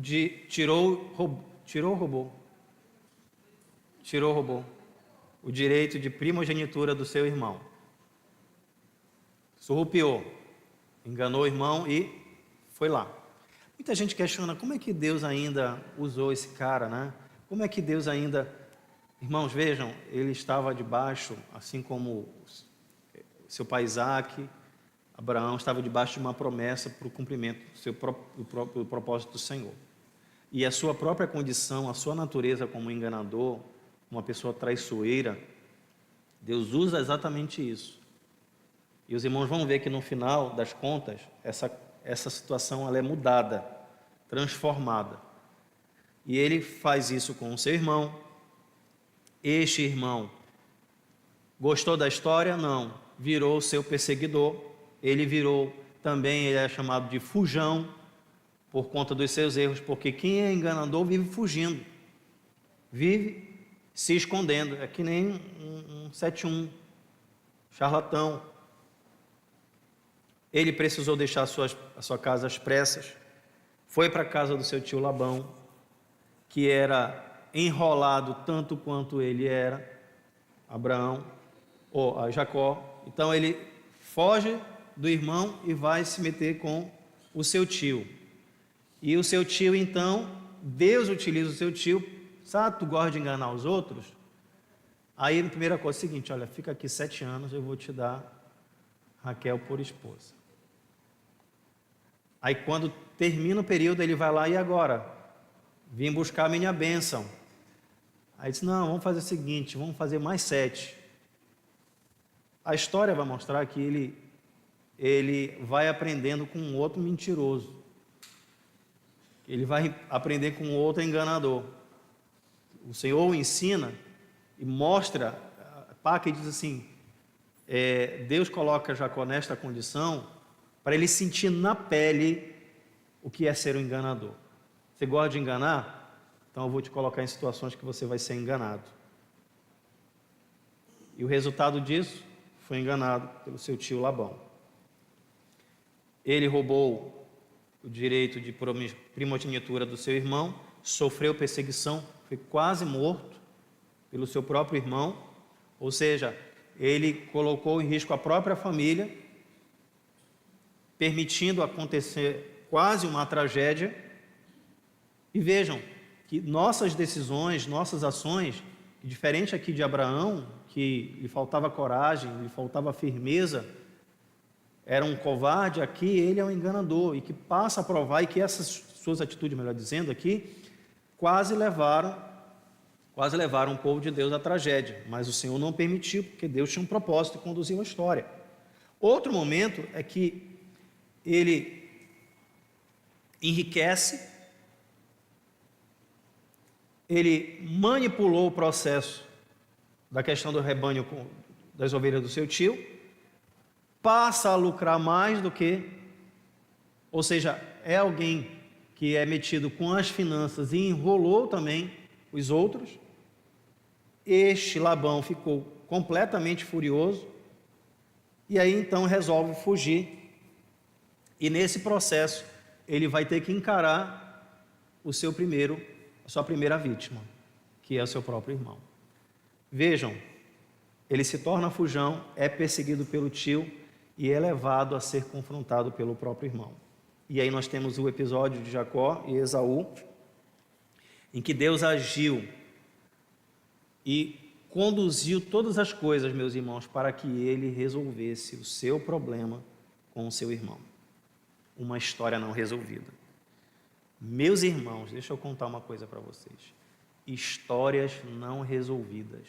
direito de primogenitura do seu irmão. Surrupiou, enganou o irmão e foi lá. Muita gente questiona como é que Deus ainda usou esse cara, né? Como é que Deus ainda... Irmãos, vejam, ele estava debaixo, assim como seu pai Isaac, Abraão estava debaixo de uma promessa para o cumprimento do propósito do Senhor. E a sua própria condição, a sua natureza como enganador, uma pessoa traiçoeira, Deus usa exatamente isso. E os irmãos vão ver que no final das contas, essa situação ela é mudada, transformada. E ele faz isso com o seu irmão. Este irmão gostou da história? Não. Virou seu perseguidor. Ele é chamado de fujão, por conta dos seus erros, porque quem é enganador vive fugindo, vive se escondendo. É que nem um 71, charlatão. Ele precisou deixar a sua casa às pressas, foi para a casa do seu tio Labão, que era enrolado tanto quanto ele era, Jacó. Então ele foge do irmão e vai se meter com o seu tio. E o seu tio, então, Deus utiliza o seu tio. Sabe, tu gosta de enganar os outros? Aí a primeira coisa é a seguinte: olha, fica aqui 7 anos, eu vou te dar Raquel por esposa. Aí quando termina o período, ele vai lá: e agora? Vim buscar a minha bênção. Aí disse: não, vamos fazer o seguinte, vamos fazer mais 7. A história vai mostrar que ele vai aprendendo com um outro mentiroso. Ele vai aprender com outro enganador. O Senhor o ensina e mostra, Paca diz assim, Deus coloca Jacó nesta condição para ele sentir na pele o que é ser um enganador. Você gosta de enganar? Então eu vou te colocar em situações que você vai ser enganado. E o resultado disso foi enganado pelo seu tio Labão. Ele roubou o direito de primogenitura do seu irmão, sofreu perseguição, foi quase morto pelo seu próprio irmão, ou seja, ele colocou em risco a própria família, permitindo acontecer quase uma tragédia. E vejam que nossas decisões, nossas ações, diferente aqui de Abraão, que lhe faltava coragem, lhe faltava firmeza, era um covarde, aqui ele é um enganador, e que passa a provar, e que essas suas atitudes, melhor dizendo aqui, quase levaram o povo de Deus à tragédia, mas o Senhor não permitiu, porque Deus tinha um propósito e conduziu a história. Outro momento é que ele enriquece, ele manipulou o processo da questão do rebanho das ovelhas do seu tio, passa a lucrar mais do que, ou seja, é alguém que é metido com as finanças e enrolou também os outros. Este Labão ficou completamente furioso e aí então resolve fugir. E nesse processo ele vai ter que encarar a sua primeira vítima, que é o seu próprio irmão. Vejam, ele se torna fujão, é perseguido pelo tio, e é levado a ser confrontado pelo próprio irmão. E aí nós temos o episódio de Jacó e Esaú, em que Deus agiu e conduziu todas as coisas, meus irmãos, para que ele resolvesse o seu problema com o seu irmão. Uma história não resolvida. Meus irmãos, deixa eu contar uma coisa para vocês. Histórias não resolvidas,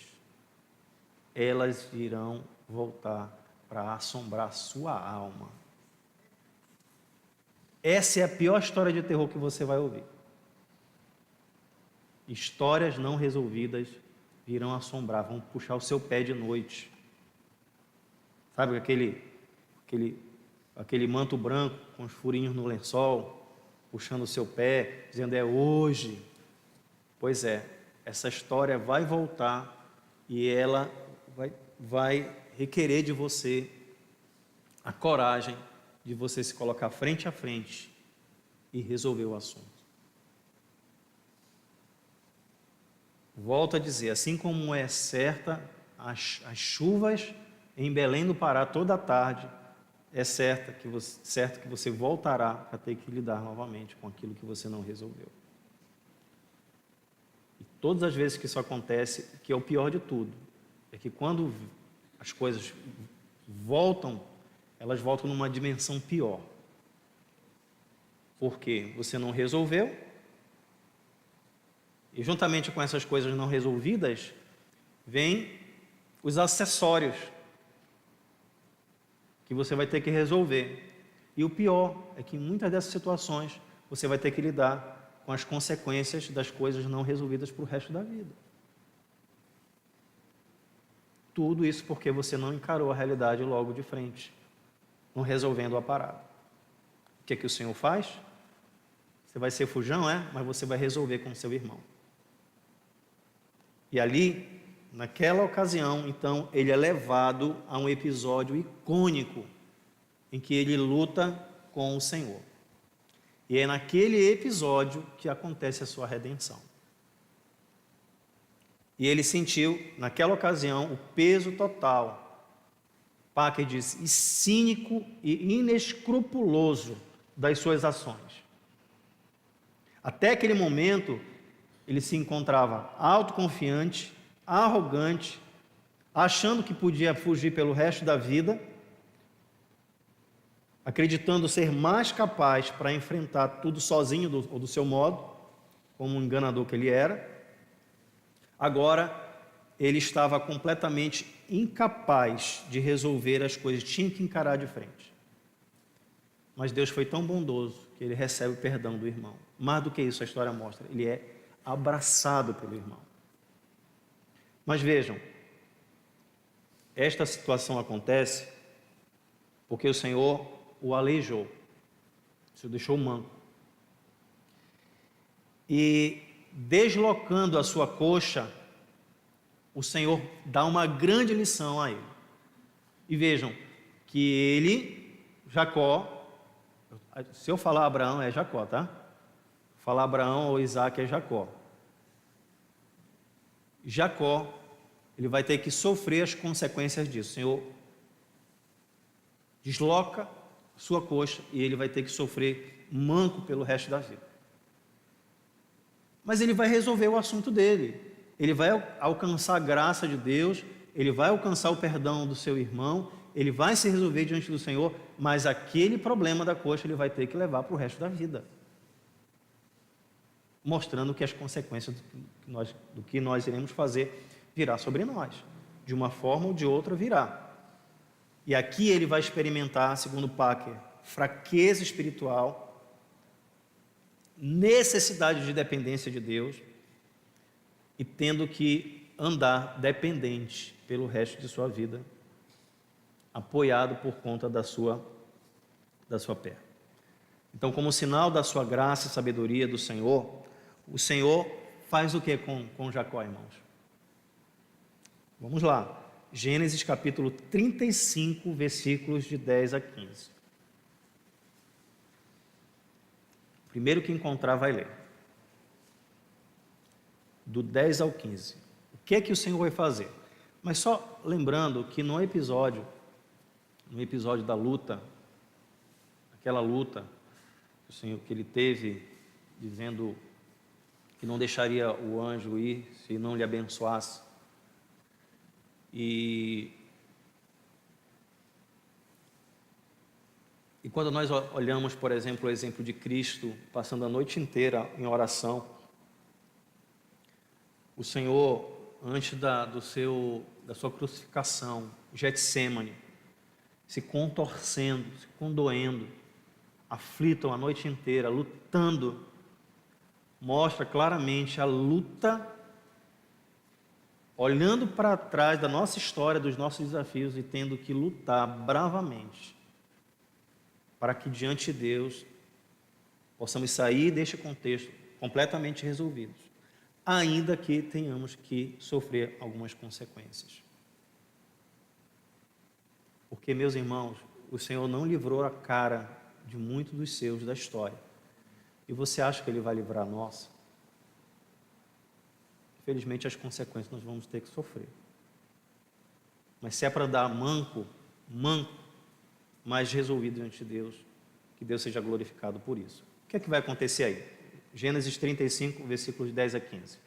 elas irão voltar para assombrar a sua alma. Essa é a pior história de terror que você vai ouvir. Histórias não resolvidas virão assombrar, vão puxar o seu pé de noite. Sabe aquele manto branco com os furinhos no lençol, puxando o seu pé, dizendo é hoje. Pois é, essa história vai voltar e ela vai requerer de você a coragem de você se colocar frente a frente e resolver o assunto. Volto a dizer, assim como é certa as chuvas em Belém do Pará toda a tarde, é certo que você voltará a ter que lidar novamente com aquilo que você não resolveu. E todas as vezes que isso acontece, que é o pior de tudo, é que quando as coisas voltam, elas voltam numa dimensão pior. Porque você não resolveu, e juntamente com essas coisas não resolvidas, vem os acessórios que você vai ter que resolver. E o pior é que em muitas dessas situações você vai ter que lidar com as consequências das coisas não resolvidas para o resto da vida. Tudo isso porque você não encarou a realidade logo de frente, não resolvendo a parada. O que é que o Senhor faz? Você vai ser fujão, mas você vai resolver com o seu irmão. E ali, naquela ocasião, então, ele é levado a um episódio icônico em que ele luta com o Senhor. E é naquele episódio que acontece a sua redenção. E ele sentiu, naquela ocasião, o peso total, Packer diz, e cínico e inescrupuloso das suas ações. Até aquele momento, ele se encontrava autoconfiante, arrogante, achando que podia fugir pelo resto da vida, acreditando ser mais capaz para enfrentar tudo sozinho ou do seu modo, como um enganador que ele era. Agora, ele estava completamente incapaz de resolver as coisas, tinha que encarar de frente. Mas Deus foi tão bondoso que ele recebe o perdão do irmão. Mais do que isso, a história mostra, ele é abraçado pelo irmão. Mas vejam, esta situação acontece porque o Senhor o aleijou, o Senhor deixou manco. E deslocando a sua coxa, o Senhor dá uma grande lição a ele. E vejam que ele, Jacó, se eu falar Abraão é Jacó, tá? Falar Abraão ou Isaac é Jacó. Jacó, ele vai ter que sofrer as consequências disso. O Senhor desloca sua coxa e ele vai ter que sofrer manco pelo resto da vida. Mas ele vai resolver o assunto dele. Ele vai alcançar a graça de Deus, ele vai alcançar o perdão do seu irmão, ele vai se resolver diante do Senhor, mas aquele problema da coxa ele vai ter que levar para o resto da vida. Mostrando que as consequências do que nós iremos fazer virá sobre nós. De uma forma ou de outra virá. E aqui ele vai experimentar, segundo Packer, fraqueza espiritual, necessidade de dependência de Deus e tendo que andar dependente pelo resto de sua vida, apoiado por conta da sua fé. Então, como sinal da sua graça e sabedoria do Senhor, o Senhor faz o que com Jacó, irmãos? Vamos lá. Gênesis capítulo 35, versículos de 10 a 15. Primeiro que encontrar vai ler. Do 10 ao 15. O que é que o Senhor vai fazer? Mas só lembrando que no episódio, no episódio da luta, aquela luta que ele teve, dizendo que não deixaria o anjo ir se não lhe abençoasse. E quando nós olhamos, por exemplo, o exemplo de Cristo passando a noite inteira em oração, o Senhor, antes da sua crucificação, Getsêmani, se contorcendo, se condoendo, aflito a noite inteira, lutando, mostra claramente a luta, olhando para trás da nossa história, dos nossos desafios e tendo que lutar bravamente para que diante de Deus possamos sair deste contexto completamente resolvidos, ainda que tenhamos que sofrer algumas consequências. Porque, meus irmãos, o Senhor não livrou a cara de muitos dos seus da história. E você acha que Ele vai livrar a nossa? Infelizmente, as consequências nós vamos ter que sofrer. Mas se é para dar manco, mas resolvido diante de Deus, que Deus seja glorificado por isso. O que é que vai acontecer aí? Gênesis 35, versículos 10 a 15.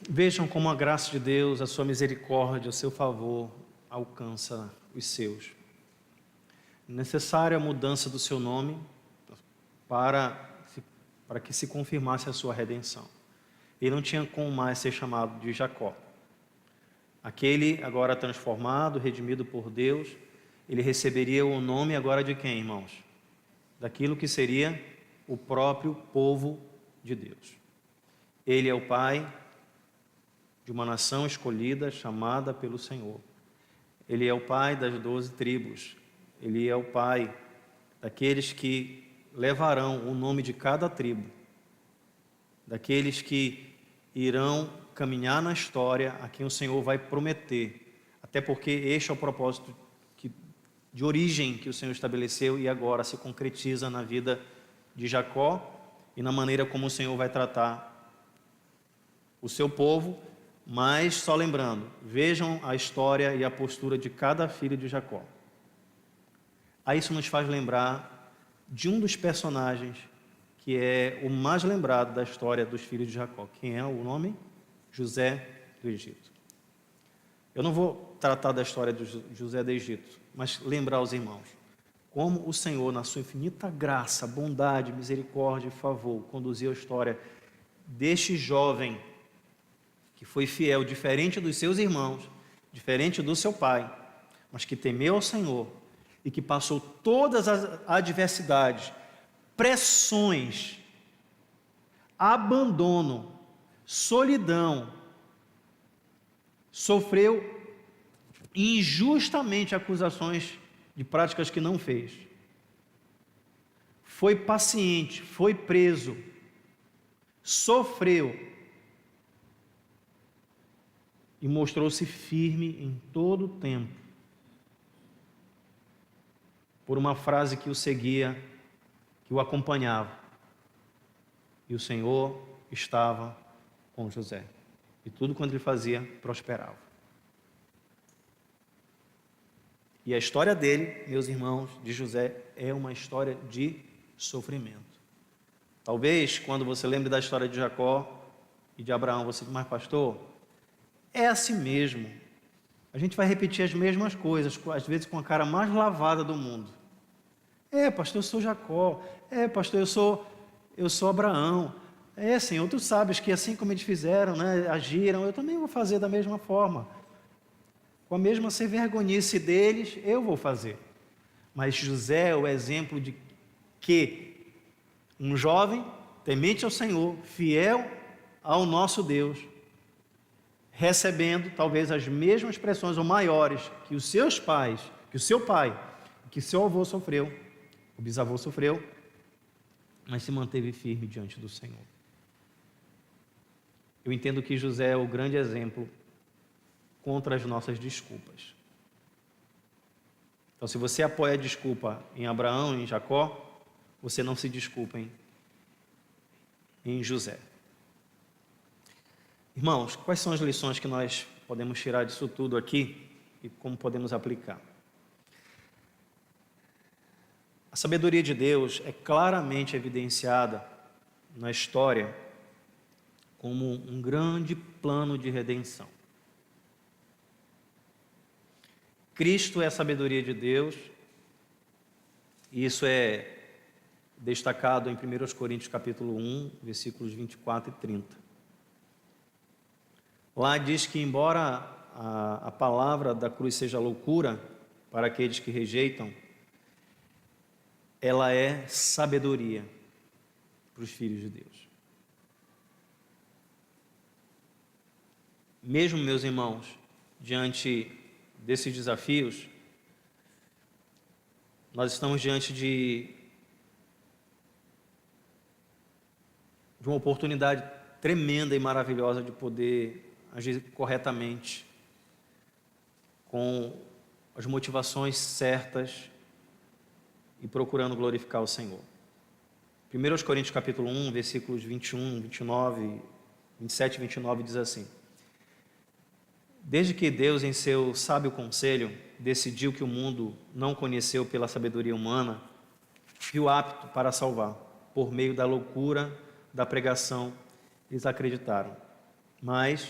Vejam como a graça de Deus, a sua misericórdia, o seu favor alcança os seus. Necessária a mudança do seu nome para que se confirmasse a sua redenção. Ele não tinha como mais ser chamado de Jacó. Aquele agora transformado, redimido por Deus, ele receberia o nome agora de quem, irmãos? Daquilo que seria o próprio povo de Deus. Ele é o pai de uma nação escolhida, chamada pelo Senhor. Ele é o pai das 12 tribos. Ele é o pai daqueles que levarão o nome de cada tribo, daqueles que irão caminhar na história a quem o Senhor vai prometer, até porque este é o propósito de origem que o Senhor estabeleceu e agora se concretiza na vida de Jacó e na maneira como o Senhor vai tratar o seu povo. Mas, só lembrando, vejam a história e a postura de cada filho de Jacó. Aí isso nos faz lembrar de um dos personagens que é o mais lembrado da história dos filhos de Jacó. Quem é o nome? José do Egito. Eu não vou tratar da história de José do Egito, mas lembrar aos irmãos como o Senhor, na sua infinita graça, bondade, misericórdia e favor, conduziu a história deste jovem que foi fiel, diferente dos seus irmãos, diferente do seu pai, mas que temeu ao Senhor e que passou todas as adversidades, pressões, abandono, solidão, sofreu injustamente acusações de práticas que não fez. Foi paciente, foi preso, sofreu, e mostrou-se firme em todo o tempo, por uma frase que o seguia, que o acompanhava. E o Senhor estava com José. E tudo quanto ele fazia, prosperava. E a história dele, meus irmãos, de José, é uma história de sofrimento. Talvez, quando você lembre da história de Jacó e de Abraão, você diz, mas pastor, é assim mesmo. A gente vai repetir as mesmas coisas, às vezes com a cara mais lavada do mundo. É, pastor, eu sou Jacó. É, pastor, eu sou Abraão. Senhor, tu sabes que assim como eles fizeram, né, agiram, eu também vou fazer da mesma forma. Com a mesma sem vergonhice deles, eu vou fazer. Mas José é o exemplo de que um jovem, temente ao Senhor, fiel ao nosso Deus, recebendo talvez as mesmas pressões ou maiores que os seus pais, que o seu pai, que seu avô sofreu, o bisavô sofreu, mas se manteve firme diante do Senhor. Eu entendo que José é o grande exemplo contra as nossas desculpas. Então, se você apoia a desculpa em Abraão, em Jacó, você não se desculpa em José. Irmãos, quais são as lições que nós podemos tirar disso tudo aqui e como podemos aplicar? A sabedoria de Deus é claramente evidenciada na história como um grande plano de redenção. Cristo é a sabedoria de Deus, e isso é destacado em 1 Coríntios capítulo 1, versículos 24 e 30. Lá diz que embora a palavra da cruz seja loucura para aqueles que rejeitam, ela é sabedoria para os filhos de Deus. Mesmo, meus irmãos, diante desses desafios, nós estamos diante de uma oportunidade tremenda e maravilhosa de poder agir corretamente, com as motivações certas e procurando glorificar o Senhor. 1 Coríntios capítulo 1, versículos 21, 29, 27 e 29 diz assim: Desde que Deus, em seu sábio conselho, decidiu que o mundo não conheceu pela sabedoria humana, viu apto para salvar, por meio da loucura da pregação, eles acreditaram. Mas,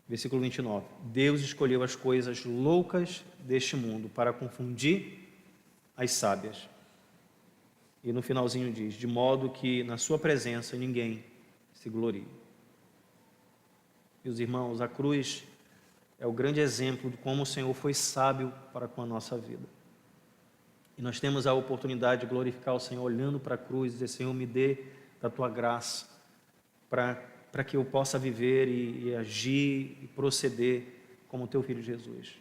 versículo 29, Deus escolheu as coisas loucas deste mundo para confundir as sábias. E no finalzinho diz, de modo que na sua presença ninguém se glorie. Meus irmãos, a cruz é o grande exemplo de como o Senhor foi sábio para com a nossa vida. E nós temos a oportunidade de glorificar o Senhor olhando para a cruz e dizer, Senhor, me dê da tua graça para que eu possa viver e agir e proceder como teu filho Jesus.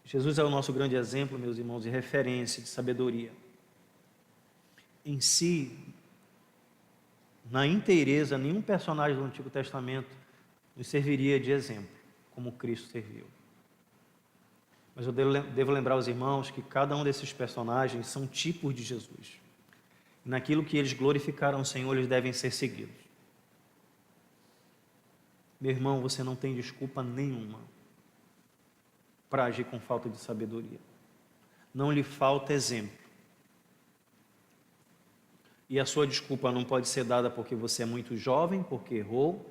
Jesus é o nosso grande exemplo, meus irmãos, de referência, de sabedoria. Em si, na inteireza, nenhum personagem do Antigo Testamento nos serviria de exemplo, como Cristo serviu. Mas eu devo lembrar aos irmãos que cada um desses personagens são tipos de Jesus. E naquilo que eles glorificaram o Senhor, eles devem ser seguidos. Meu irmão, você não tem desculpa nenhuma para agir com falta de sabedoria. Não lhe falta exemplo. E a sua desculpa não pode ser dada porque você é muito jovem, porque errou,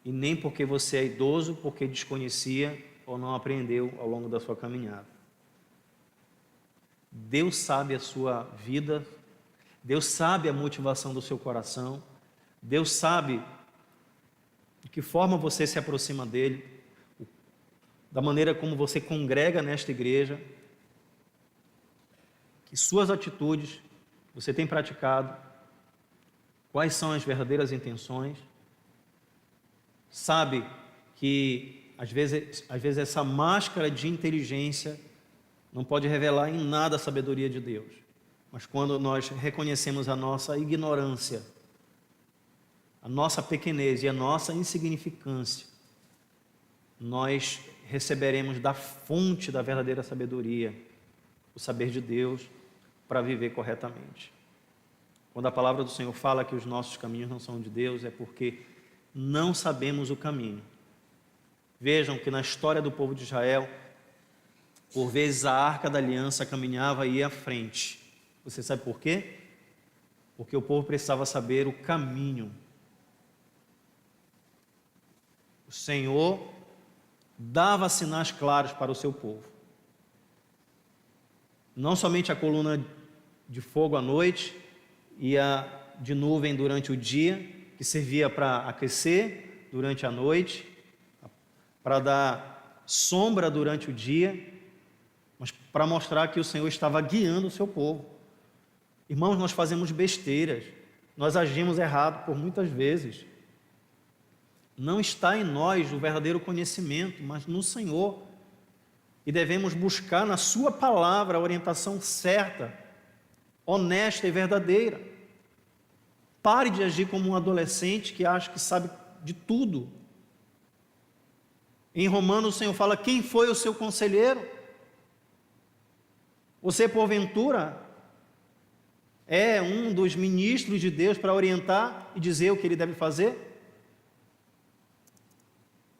e nem porque você é idoso, porque desconhecia ou não aprendeu ao longo da sua caminhada. Deus sabe a sua vida, Deus sabe a motivação do seu coração, Deus sabe de que forma você se aproxima dele, da maneira como você congrega nesta igreja, que suas atitudes você tem praticado, quais são as verdadeiras intenções, sabe que às vezes essa máscara de inteligência não pode revelar em nada a sabedoria de Deus, mas quando nós reconhecemos a nossa ignorância, a nossa pequenez e a nossa insignificância, nós receberemos da fonte da verdadeira sabedoria, o saber de Deus, para viver corretamente. Quando a palavra do Senhor fala que os nossos caminhos não são de Deus, é porque não sabemos o caminho. Vejam que na história do povo de Israel, por vezes a arca da aliança caminhava e ia à frente. Você sabe por quê? Porque o povo precisava saber o caminho. O Senhor dava sinais claros para o seu povo. Não somente a coluna de fogo à noite ia de nuvem durante o dia, que servia para aquecer durante a noite, para dar sombra durante o dia, mas para mostrar que o Senhor estava guiando o seu povo. Irmãos, nós fazemos besteiras, nós agimos errado por muitas vezes. Não está em nós o verdadeiro conhecimento, mas no Senhor. E devemos buscar na sua palavra a orientação certa, honesta e verdadeira. Pare de agir como um adolescente que acha que sabe de tudo. Em Romanos o Senhor fala: quem foi o seu conselheiro? Você porventura é um dos ministros de Deus para orientar e dizer o que ele deve fazer?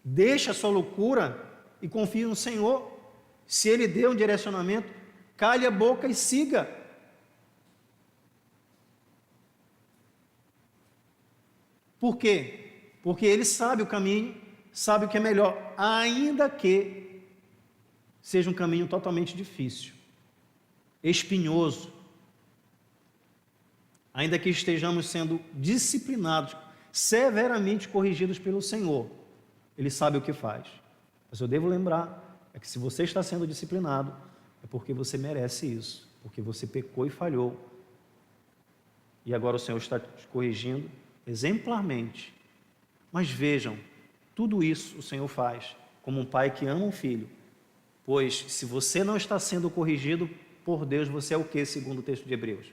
Deixa a sua loucura e confie no Senhor. Se Ele deu um direcionamento, cale a boca e siga. Por quê? Porque Ele sabe o caminho, sabe o que é melhor, ainda que seja um caminho totalmente difícil, espinhoso, ainda que estejamos sendo disciplinados, severamente corrigidos pelo Senhor. Ele sabe o que faz. Mas eu devo lembrar que se você está sendo disciplinado, é porque você merece isso, porque você pecou e falhou. E agora o Senhor está te corrigindo exemplarmente. Mas vejam, tudo isso o Senhor faz como um pai que ama um filho. Pois se você não está sendo corrigido por Deus, você é o que, segundo o texto de Hebreus?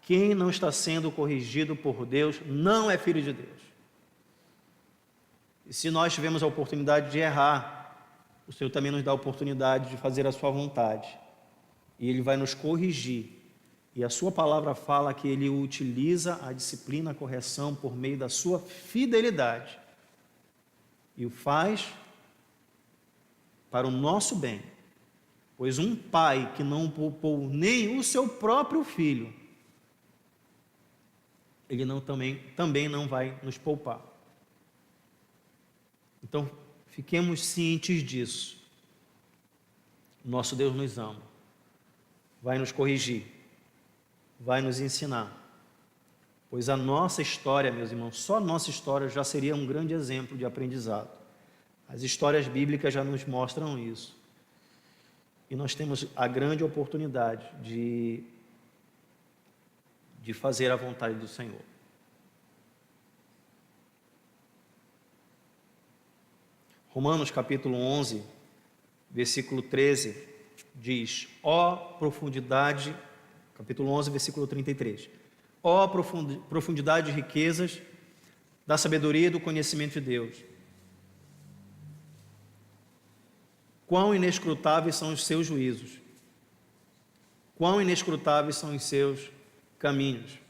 Quem não está sendo corrigido por Deus não é filho de Deus. E se nós tivemos a oportunidade de errar, o Senhor também nos dá a oportunidade de fazer a sua vontade. E Ele vai nos corrigir. E a sua palavra fala que Ele utiliza a disciplina, a correção por meio da sua fidelidade. E o faz para o nosso bem. Pois um pai que não poupou nem o seu próprio filho, Ele também não vai nos poupar. Então, fiquemos cientes disso. Nosso Deus nos ama, vai nos corrigir, vai nos ensinar. Pois a nossa história, meus irmãos, só a nossa história já seria um grande exemplo de aprendizado. As histórias bíblicas já nos mostram isso. E nós temos a grande oportunidade de fazer a vontade do Senhor. Romanos capítulo 11, versículo 13, diz: ó profundidade, capítulo 11, versículo 33, ó profundidade de riquezas da sabedoria e do conhecimento de Deus. Quão inescrutáveis são os seus juízos, quão inescrutáveis são os seus caminhos.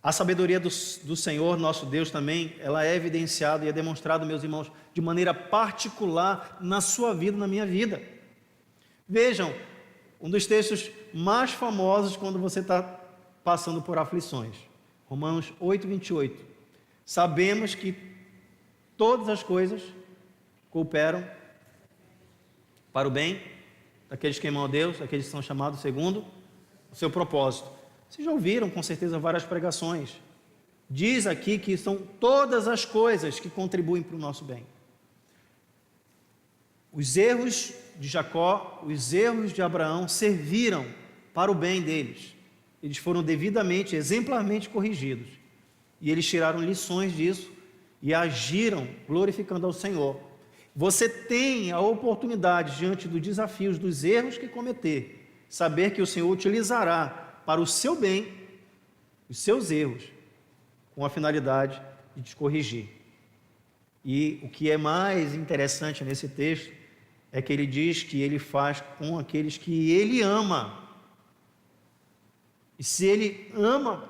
A sabedoria do Senhor, nosso Deus também, ela é evidenciada e é demonstrada, meus irmãos, de maneira particular na sua vida, na minha vida. Vejam, um dos textos mais famosos quando você está passando por aflições. Romanos 8, 28. Sabemos que todas as coisas cooperam para o bem daqueles que amam a Deus, daqueles que são chamados segundo o seu propósito. Vocês já ouviram, com certeza, várias pregações. Diz aqui que são todas as coisas que contribuem para o nosso bem. Os erros de Jacó, os erros de Abraão serviram para o bem deles. Eles foram devidamente, exemplarmente corrigidos. E eles tiraram lições disso e agiram glorificando ao Senhor. Você tem a oportunidade, diante dos desafios, dos erros que cometer, saber que o Senhor utilizará para o seu bem os seus erros, com a finalidade de te corrigir. E o que é mais interessante nesse texto é que ele diz que ele faz com aqueles que ele ama. E se ele ama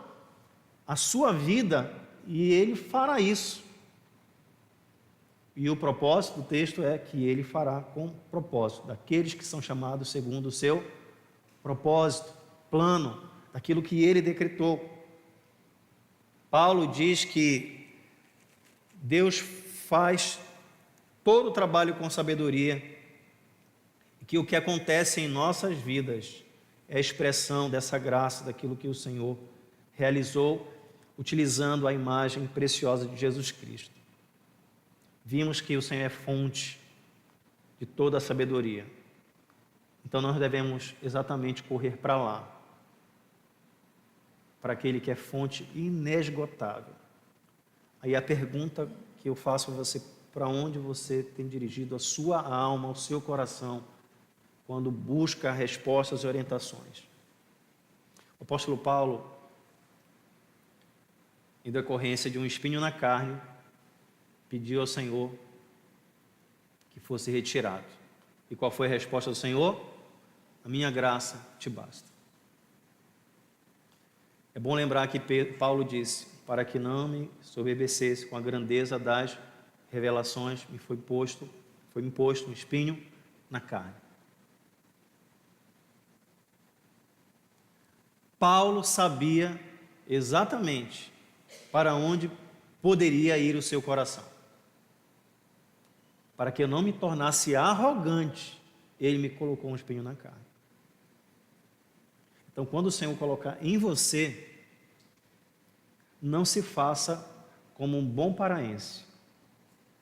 a sua vida, e ele fará isso. E o propósito do texto é que ele fará com propósito, daqueles que são chamados segundo o seu propósito, plano, daquilo que ele decretou. Paulo diz que Deus faz todo o trabalho com sabedoria, e que o que acontece em nossas vidas é a expressão dessa graça, daquilo que o Senhor realizou, utilizando a imagem preciosa de Jesus Cristo. Vimos que o Senhor é fonte de toda a sabedoria. Então nós devemos exatamente correr para lá, para aquele que é fonte inesgotável. Aí a pergunta que eu faço a você: para onde você tem dirigido a sua alma, o seu coração, quando busca respostas e orientações? O apóstolo Paulo, em decorrência de um espinho na carne, pediu ao Senhor que fosse retirado. E qual foi a resposta do Senhor? A minha graça te basta. É bom lembrar que Paulo disse: para que não me soberbecesse com a grandeza das revelações, foi imposto um espinho na carne. Paulo sabia exatamente para onde poderia ir o seu coração. Para que eu não me tornasse arrogante, ele me colocou um espinho na carne. Então, quando o Senhor colocar em você, não se faça como um bom paraense.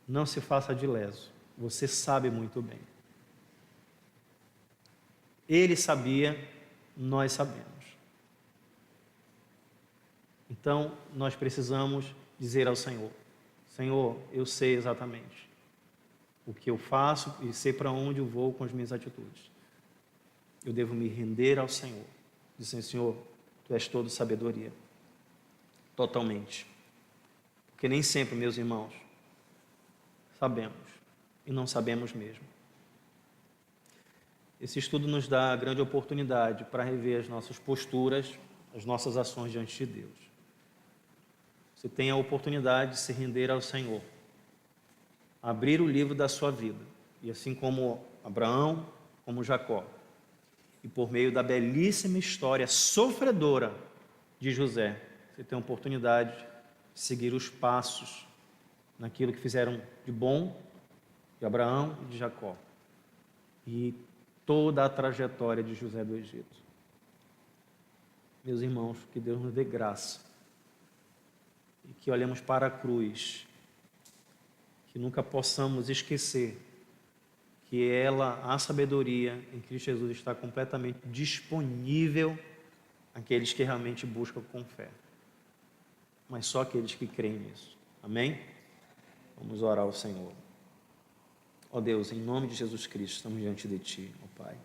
Não se faça de leso. Você sabe muito bem. Ele sabia, nós sabemos. Então, nós precisamos dizer ao Senhor: Senhor, eu sei exatamente o que eu faço e sei para onde eu vou com as minhas atitudes. Eu devo me render ao Senhor, dizendo: Senhor, Tu és todo sabedoria. Totalmente. Porque nem sempre, meus irmãos, sabemos, e não sabemos mesmo. Esse estudo nos dá a grande oportunidade para rever as nossas posturas, as nossas ações diante de Deus. Você tem a oportunidade de se render ao Senhor, abrir o livro da sua vida, e assim como Abraão, como Jacó, e por meio da belíssima história sofredora de José, você tem a oportunidade de seguir os passos naquilo que fizeram de bom de Abraão e de Jacó, e toda a trajetória de José do Egito. Meus irmãos, que Deus nos dê graça, e que olhemos para a cruz, que nunca possamos esquecer que a sabedoria em Cristo Jesus está completamente disponível àqueles que realmente buscam com fé, mas só aqueles que creem nisso. Amém? Vamos orar ao Senhor. Ó Deus, em nome de Jesus Cristo, estamos diante de Ti, ó Pai.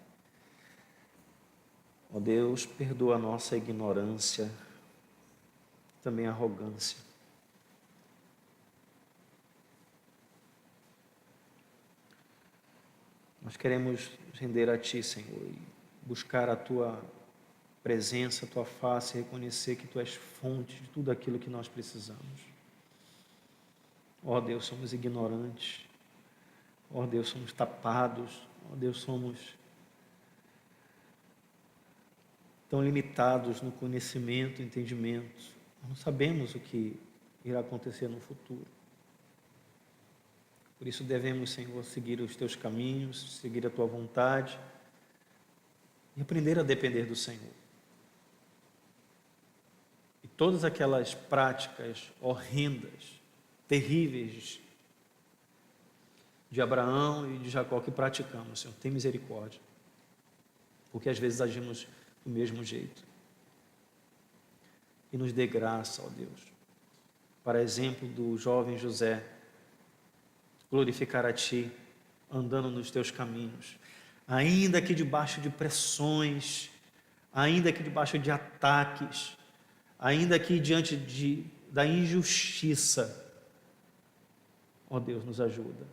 Ó Deus, perdoa a nossa ignorância, também a arrogância. Nós queremos nos render a Ti, Senhor, e buscar a Tua presença, a Tua face, reconhecer que Tu és fonte de tudo aquilo que nós precisamos. Ó Deus, somos ignorantes. Ó Deus, somos tapados. Ó Deus, somos tão limitados no conhecimento, entendimento. Não sabemos o que irá acontecer no futuro. Por isso devemos, Senhor, seguir os Teus caminhos, seguir a Tua vontade e aprender a depender do Senhor. E todas aquelas práticas horrendas, terríveis de Abraão e de Jacó que praticamos, Senhor, tem misericórdia, porque às vezes agimos do mesmo jeito. E nos dê graça, ó Deus, para exemplo do jovem José, glorificar a Ti, andando nos Teus caminhos, ainda que debaixo de pressões, ainda que debaixo de ataques, ainda que diante da injustiça. Ó Deus, nos ajuda,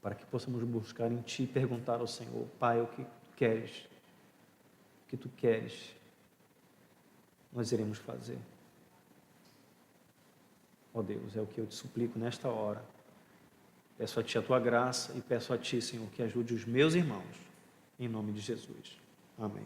para que possamos buscar em Ti e perguntar ao Senhor: Pai, o que Tu queres? O que Tu queres? Nós iremos fazer. Ó Deus, é o que eu te suplico nesta hora. Peço a Ti a Tua graça e peço a Ti, Senhor, que ajude os meus irmãos, em nome de Jesus. Amém.